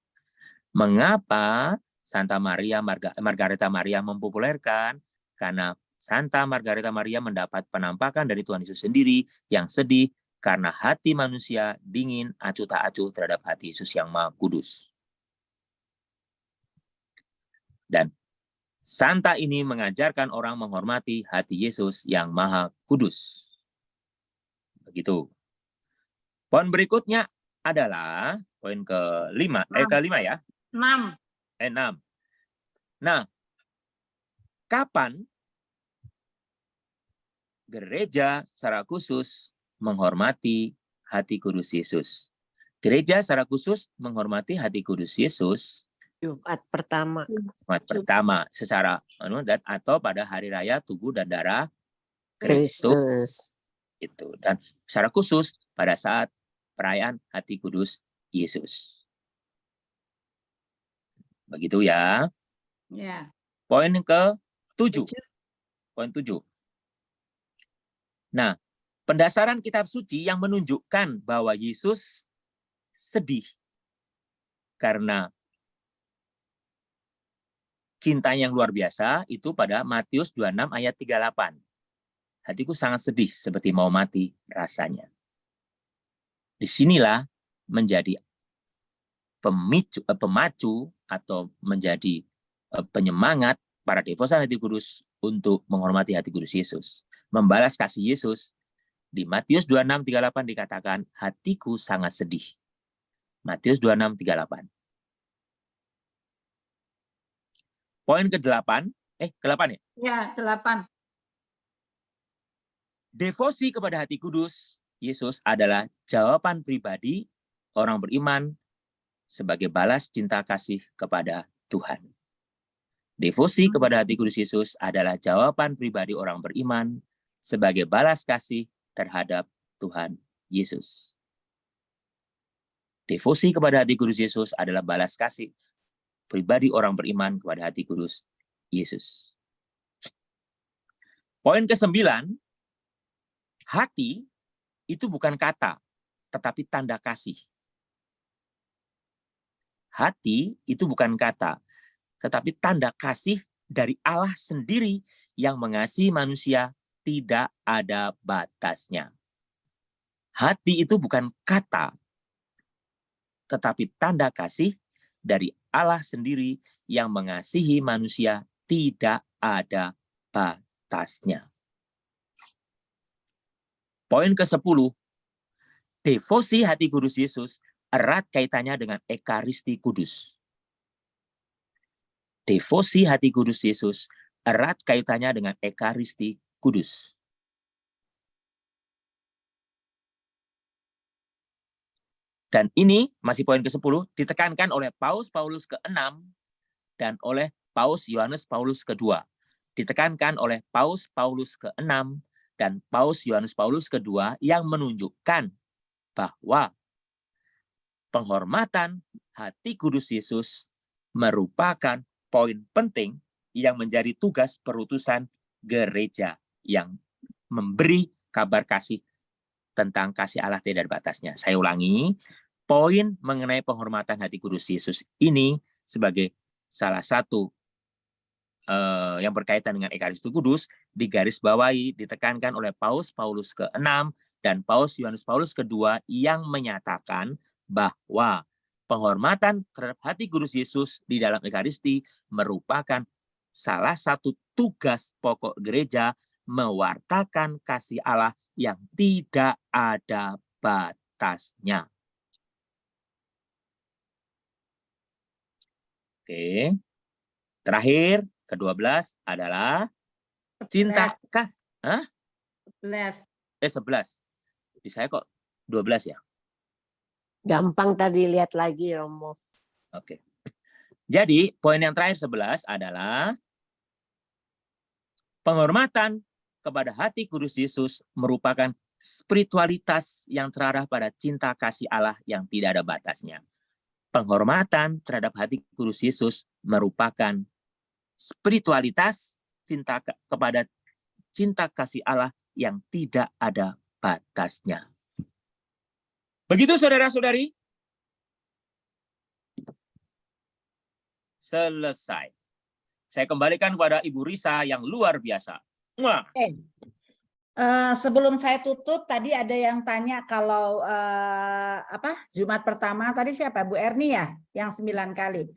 Mengapa Santa Margareta Maria mempopulerkan? Karena Santa Margareta Maria mendapat penampakan dari Tuhan Yesus sendiri yang sedih karena hati manusia dingin, acuh tak acuh terhadap hati Yesus yang Maha Kudus. Dan Santa ini mengajarkan orang menghormati hati Yesus yang Maha Kudus. Begitu. Poin berikutnya adalah poin ke-5, ke-5 ya. 6. 6. Nah, kapan gereja secara khusus menghormati hati kudus Yesus? Gereja secara khusus menghormati hati kudus Yesus Jumat pertama. Secara atau pada hari raya tubuh dan darah Kristus. Itu. Dan secara khusus pada saat perayaan hati kudus Yesus. Begitu ya. Ya. Poin ke-7. Poin 7. Nah, pendasaran kitab suci yang menunjukkan bahwa Yesus sedih karena cinta yang luar biasa itu pada Matius 26 ayat 38. Hatiku sangat sedih seperti mau mati rasanya. Disinilah menjadi pemacu atau menjadi penyemangat para devosan hati kudus untuk menghormati hati kudus Yesus. Membalas kasih Yesus. Di Matius 26:38 dikatakan, hatiku sangat sedih. Matius 26:38. Poin ke-8. Ke-8 ya? Ya, 8. Devosi kepada hati kudus Yesus adalah jawaban pribadi orang beriman sebagai balas cinta kasih kepada Tuhan. Devosi kepada hati kudus Yesus adalah jawaban pribadi orang beriman sebagai balas kasih terhadap Tuhan Yesus. Devosi kepada hati kudus Yesus adalah balas kasih pribadi orang beriman kepada hati kudus Yesus. Poin ke-9, hati itu bukan kata, tetapi tanda kasih. Hati itu bukan kata, tetapi tanda kasih dari Allah sendiri yang mengasihi manusia tidak ada batasnya. Hati itu bukan kata, tetapi tanda kasih dari Allah sendiri yang mengasihi manusia tidak ada batasnya. Poin ke-10, devosi hati kudus Yesus erat kaitannya dengan Ekaristi Kudus. Devosi hati kudus Yesus erat kaitannya dengan Ekaristi Kudus. Dan ini masih poin ke-10 ditekankan oleh Paus Paulus ke-6 dan oleh Paus Yohanes Paulus ke-2. Ditekankan oleh Paus Paulus ke-6 dan Paus Yohanes Paulus ke-2 yang menunjukkan bahwa penghormatan hati kudus Yesus merupakan poin penting yang menjadi tugas perutusan gereja yang memberi kabar kasih tentang kasih Allah tidak ada batasnya. Saya ulangi, poin mengenai penghormatan hati kudus Yesus ini sebagai salah satu yang berkaitan dengan Ekaristi Kudus digarisbawahi, ditekankan oleh Paus ke-6 dan Paus Yohanes Paulus kedua yang menyatakan bahwa penghormatan terhadap hati kudus Yesus di dalam Ekaristi merupakan salah satu tugas pokok gereja mewartakan kasih Allah yang tidak ada batasnya. Oke. Terakhir, ke-12 adalah cinta kasih. 11. 11. Di saya kok 12 ya? Gampang tadi, lihat lagi Romo. Oke. Jadi, poin yang terakhir 11 adalah penghormatan kepada hati kudus Yesus merupakan spiritualitas yang terarah pada cinta kasih Allah yang tidak ada batasnya. Penghormatan terhadap hati kudus Yesus merupakan spiritualitas kepada cinta kasih Allah yang tidak ada batasnya. Begitu saudara-saudari? Selesai. Saya kembalikan kepada Ibu Risa yang luar biasa. Wah. Sebelum saya tutup, tadi ada yang tanya kalau Jumat pertama tadi siapa? Bu Erni ya, yang 9 kali.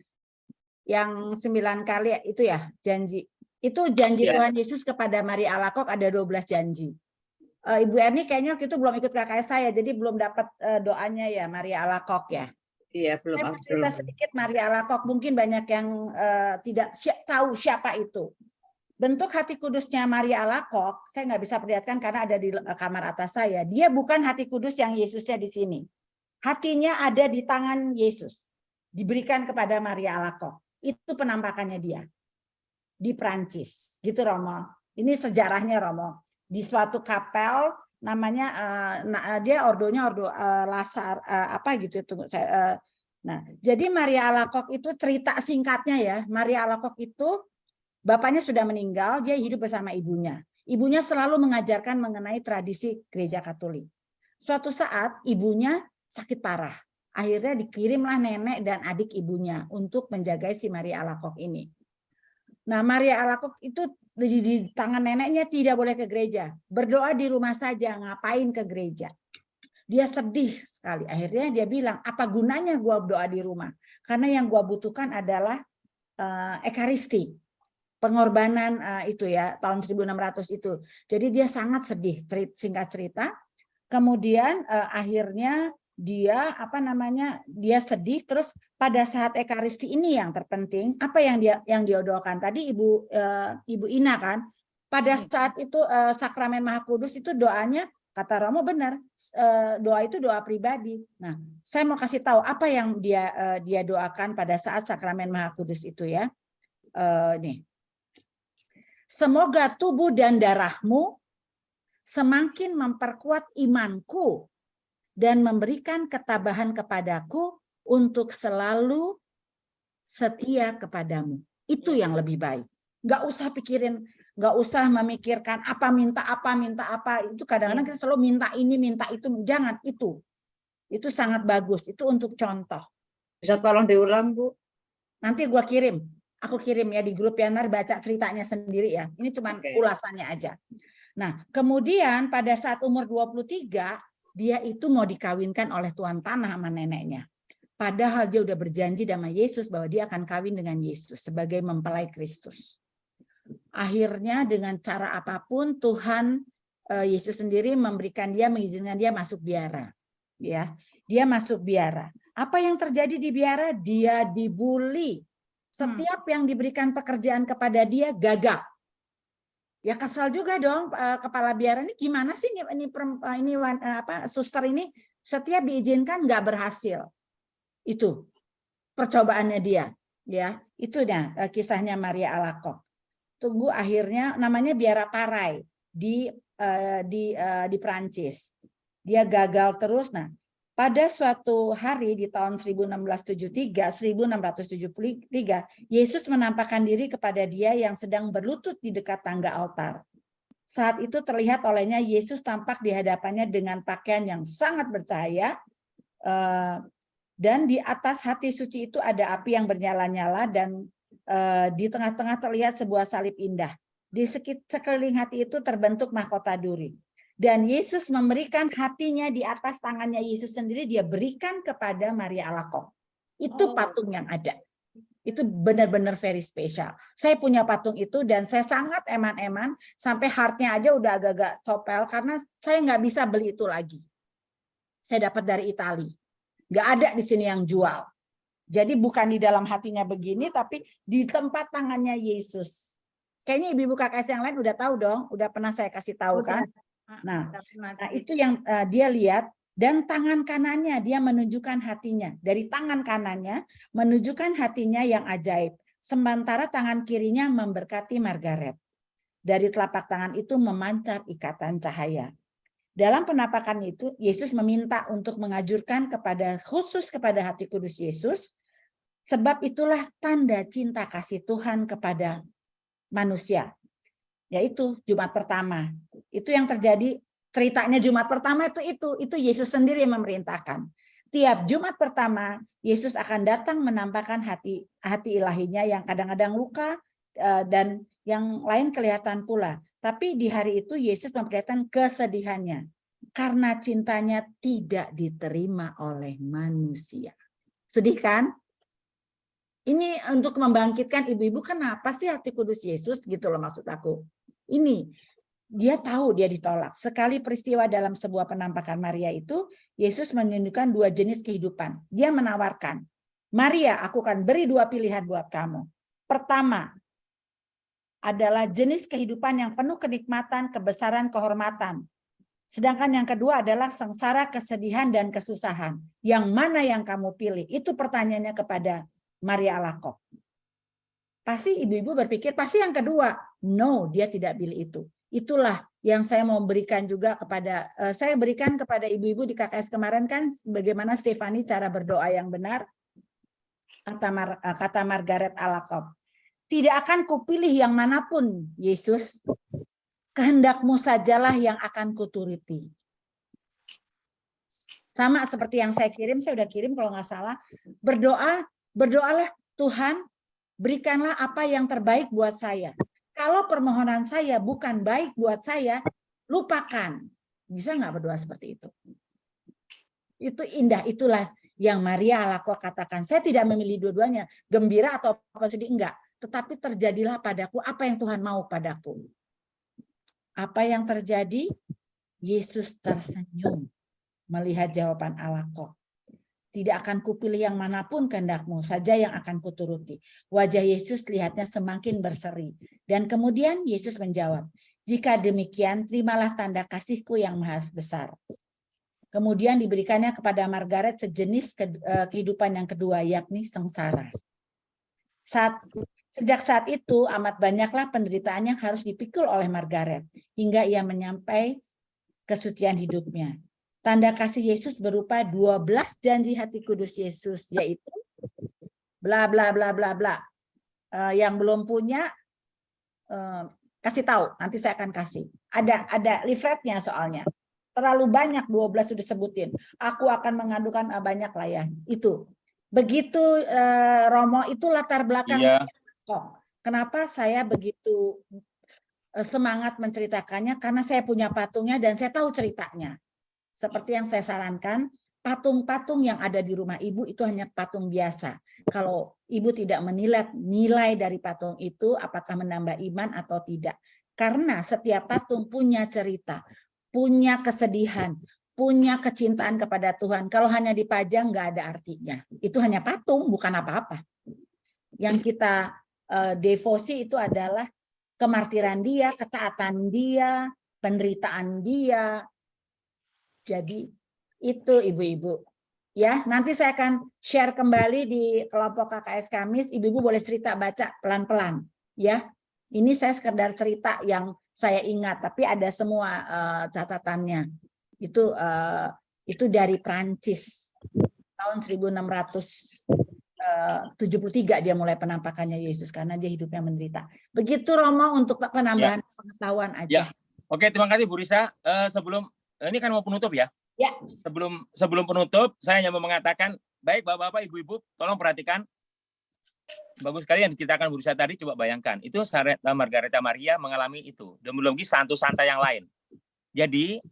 Yang 9 kali itu ya janji. Itu janji Tuhan Yesus kepada Maria Alakok ada 12 janji. Ibu Erni kayaknya waktu itu belum ikut KKS saya, jadi belum dapat doanya ya Maria Alakok ya. Iya, belum. Saya mau cerita sedikit Maria Alakok, mungkin banyak yang tidak tahu siapa itu. Bentuk hati kudusnya Maria Alakok, saya nggak bisa perlihatkan karena ada di kamar atas saya. Dia bukan hati kudus yang Yesusnya di sini. Hatinya ada di tangan Yesus. Diberikan kepada Maria Alakok. Itu penampakannya dia. Di Prancis. Gitu Romo. Ini sejarahnya Romo. Di suatu kapel, namanya, dia ordonya ordo Lasar, nah, jadi Maria Alakok itu cerita singkatnya ya. Maria Alakok itu bapaknya sudah meninggal, dia hidup bersama ibunya. Ibunya selalu mengajarkan mengenai tradisi gereja Katolik. Suatu saat ibunya sakit parah. Akhirnya dikirimlah nenek dan adik ibunya untuk menjaga si Maria Alakok ini. Nah, Maria Alakok itu di tangan neneknya tidak boleh ke gereja. Berdoa di rumah saja, ngapain ke gereja. Dia sedih sekali. Akhirnya dia bilang, apa gunanya gua doa di rumah? Karena yang gua butuhkan adalah Ekaristi. Pengorbanan itu ya, tahun 1600 itu. Jadi dia sangat sedih, singkat cerita. Kemudian akhirnya dia dia sedih, terus pada saat Ekaristi ini yang terpenting, apa yang dia doakan tadi Ibu Ina kan, pada saat itu Sakramen Maha Kudus itu doanya, kata Romo benar, doa itu doa pribadi. Nah, saya mau kasih tahu apa yang dia doakan pada saat Sakramen Maha Kudus itu ya. Nih. Semoga tubuh dan darahmu semakin memperkuat imanku dan memberikan ketabahan kepadaku untuk selalu setia kepadamu. Itu yang lebih baik. Nggak usah pikirin, nggak usah memikirkan minta apa. Itu kadang-kadang kita selalu minta ini, minta itu. Jangan itu. Itu sangat bagus. Itu untuk contoh. Bisa tolong diulang, Bu? Nanti gua kirim. Aku kirim ya di grup ya, nanti baca ceritanya sendiri ya. Ini cuma ulasannya aja. Nah, kemudian pada saat umur 23, dia itu mau dikawinkan oleh tuan tanah sama neneknya. Padahal dia udah berjanji sama Yesus bahwa dia akan kawin dengan Yesus sebagai mempelai Kristus. Akhirnya dengan cara apapun Tuhan Yesus sendiri mengizinkan dia masuk biara. Ya, dia masuk biara. Apa yang terjadi di biara? Dia dibully. Setiap yang diberikan pekerjaan kepada dia gagal. Ya kesal juga dong kepala biara ini, gimana sih ini suster ini setiap diizinkan nggak berhasil. Itu percobaannya dia, ya. Itu kisahnya Maria Alakok. Tunggu akhirnya namanya biara Parai di Prancis. Dia gagal terus. Nah, pada suatu hari di tahun 1673, Yesus menampakkan diri kepada dia yang sedang berlutut di dekat tangga altar. Saat itu terlihat olehnya Yesus tampak di hadapannya dengan pakaian yang sangat bercahaya, dan di atas hati suci itu ada api yang bernyala-nyala, dan di tengah-tengah terlihat sebuah salib indah. Di sekeliling hati itu terbentuk mahkota duri. Dan Yesus memberikan hatinya di atas tangannya Yesus sendiri, dia berikan kepada Maria Alacoque. Itu patung yang ada. Itu benar-benar very special. Saya punya patung itu dan saya sangat eman-eman, sampai heartnya aja udah agak-agak copel karena saya nggak bisa beli itu lagi. Saya dapat dari Italia. Nggak ada di sini yang jual. Jadi bukan di dalam hatinya begini, tapi di tempat tangannya Yesus. Kayaknya ibu-ibu KKS yang lain udah tahu dong, udah pernah saya kasih tahu kan. Nah, itu yang dia lihat, dan tangan kanannya dia menunjukkan hatinya. Dari tangan kanannya menunjukkan hatinya yang ajaib. Sementara tangan kirinya memberkati Margaret. Dari telapak tangan itu memancar ikatan cahaya. Dalam penampakan itu, Yesus meminta untuk mengajurkan khusus kepada hati kudus Yesus, sebab itulah tanda cinta kasih Tuhan kepada manusia. Yaitu Jumat pertama. Itu yang terjadi, ceritanya Jumat pertama itu Yesus sendiri yang memerintahkan. Tiap Jumat pertama Yesus akan datang menampakkan hati ilahinya yang kadang-kadang luka dan yang lain kelihatan pula. Tapi di hari itu Yesus memperlihatkan kesedihannya karena cintanya tidak diterima oleh manusia. Sedih kan? Ini untuk membangkitkan ibu-ibu, kenapa sih hati kudus Yesus gitu loh maksud aku. Ini dia tahu dia ditolak. Sekali peristiwa dalam sebuah penampakan Maria itu, Yesus menunjukkan dua jenis kehidupan. Dia menawarkan, Maria, aku akan beri dua pilihan buat kamu. Pertama adalah jenis kehidupan yang penuh kenikmatan, kebesaran, kehormatan. Sedangkan yang kedua adalah sengsara, kesedihan, dan kesusahan. Yang mana yang kamu pilih? Itu pertanyaannya kepada Maria Alacoque. Pasti ibu-ibu berpikir pasti yang kedua. No, dia tidak pilih itu. Itulah yang saya mau berikan juga kepada, saya berikan kepada ibu-ibu di KKS kemarin kan, bagaimana Stefani cara berdoa yang benar, kata Margaret Alacoque. Tidak akan kupilih yang manapun, Yesus. Kehendakmu sajalah yang akan kuturuti. Sama seperti yang saya kirim, saya udah kirim kalau nggak salah. Berdoalah Tuhan, berikanlah apa yang terbaik buat saya. Kalau permohonan saya bukan baik buat saya, lupakan. Bisa nggak berdoa seperti itu? Itu indah, itulah yang Maria Alacoque katakan. Saya tidak memilih dua-duanya, gembira atau apa sedih, enggak. Tetapi terjadilah padaku apa yang Tuhan mau padaku. Apa yang terjadi? Yesus tersenyum melihat jawaban Alacoque. Tidak akan kupilih yang manapun kehendakmu saja yang akan kuturuti. Wajah Yesus lihatnya semakin berseri. Dan kemudian Yesus menjawab, jika demikian terimalah tanda kasihku yang maha besar. Kemudian diberikannya kepada Margaret sejenis kehidupan yang kedua, yakni sengsara. Sejak saat itu amat banyaklah penderitaan yang harus dipikul oleh Margaret hingga ia menyampai kesucian hidupnya. Tanda kasih Yesus berupa 12 janji hati kudus Yesus, yaitu bla bla bla bla bla. Yang belum punya kasih tahu, nanti saya akan kasih. Ada leafletnya soalnya. Terlalu banyak 12 sudah sebutin. Aku akan mengadukan banyak lah ya. Itu. Begitu Romo, itu latar belakang. Kenapa saya begitu semangat menceritakannya? Karena saya punya patungnya dan saya tahu ceritanya. Seperti yang saya sarankan, patung-patung yang ada di rumah ibu itu hanya patung biasa. Kalau ibu tidak menilai nilai dari patung itu, apakah menambah iman atau tidak. Karena setiap patung punya cerita, punya kesedihan, punya kecintaan kepada Tuhan. Kalau hanya dipajang nggak ada artinya. Itu hanya patung, bukan apa-apa. Yang kita devosi itu adalah kemartiran dia, ketaatan dia, penderitaan dia. Jadi itu ibu-ibu. Ya, nanti saya akan share kembali di kelompok KKS Kamis. Ibu-ibu boleh cerita baca pelan-pelan. Ya, ini saya sekedar cerita yang saya ingat, tapi ada semua catatannya. Itu Itu dari Prancis. Tahun 1673 dia mulai penampakannya Yesus karena dia hidupnya menderita. Begitu Romo untuk penambahan pengetahuan aja. Ya. Oke, terima kasih Bu Risa. Sebelum ini kan mau penutup ya. Ya. Sebelum penutup, saya hanya mau mengatakan, baik Bapak-bapak, Ibu-ibu, tolong perhatikan. Bagus sekali yang diceritakan Bu Risa tadi, coba bayangkan. Itu Margareta Maria mengalami itu. Dan belum lagi santo-santa yang lain. Jadi,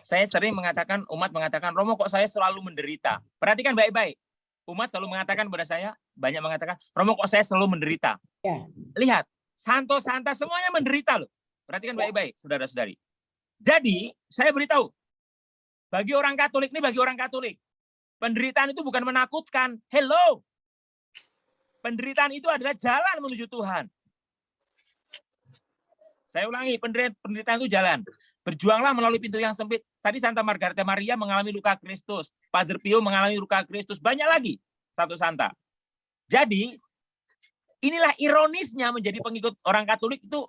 saya sering mengatakan, umat mengatakan, Romo kok saya selalu menderita. Perhatikan baik-baik. Umat selalu mengatakan kepada saya, banyak mengatakan, Romo kok saya selalu menderita. Ya. Lihat, santo-santa semuanya menderita loh. Perhatikan baik-baik, saudara-saudari. Jadi, saya beritahu, bagi orang Katolik, penderitaan itu bukan menakutkan. Hello. Penderitaan itu adalah jalan menuju Tuhan. Saya ulangi, penderitaan itu jalan. Berjuanglah melalui pintu yang sempit. Tadi Santa Margareta Maria mengalami luka Kristus. Padre Pio mengalami luka Kristus. Banyak lagi satu santa. Jadi, inilah ironisnya menjadi pengikut orang Katolik itu.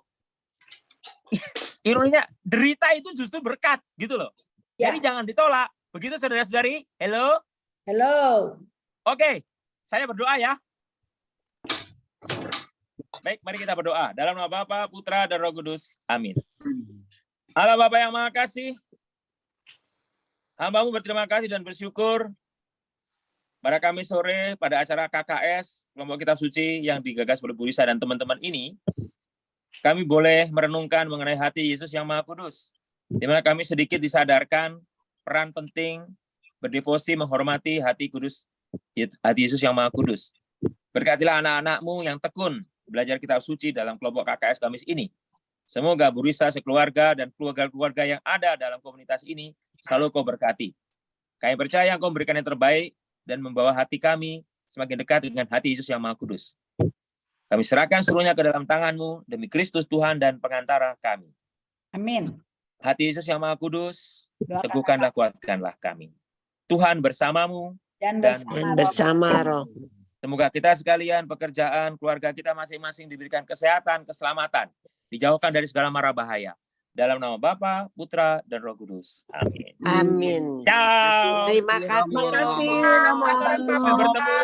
Ironinya, derita itu justru berkat, gitu loh. Ya. Jadi jangan ditolak. Begitu saudara-saudari? Hello? Hello. Oke, saya berdoa ya. Baik, mari kita berdoa. Dalam nama Bapa, Putra, dan Roh Kudus. Amin. Allah Bapa yang Maha Kasih, hamba-Mu berterima kasih dan bersyukur pada kami sore pada acara KKS, kelompok kitab suci yang digagas oleh Bu Risa dan teman-teman ini, kami boleh merenungkan mengenai hati Yesus yang Maha Kudus, di mana kami sedikit disadarkan peran penting berdevosi menghormati hati kudus, hati Yesus yang Maha Kudus. Berkatilah anak-anak-Mu yang tekun belajar kitab suci dalam kelompok KKS Kamis ini. Semoga Bu Risa sekeluarga dan keluarga-keluarga yang ada dalam komunitas ini selalu Kau berkati. Kami percaya Kau memberikan yang terbaik dan membawa hati kami semakin dekat dengan hati Yesus yang Maha Kudus. Kami serahkan seluruhnya ke dalam tangan-Mu demi Kristus Tuhan dan pengantara kami. Amin. Hati Yesus yang Maha Kudus, teguhkanlah, kuatkanlah kami. Tuhan bersama-Mu dan bersama Roh. Semoga kita sekalian, pekerjaan, keluarga kita masing-masing diberikan kesehatan, keselamatan, dijauhkan dari segala mara bahaya. Dalam nama Bapa, Putra, dan Roh Kudus. Amin. Amin. Ciao. Terima kasih. Sampai bertemu.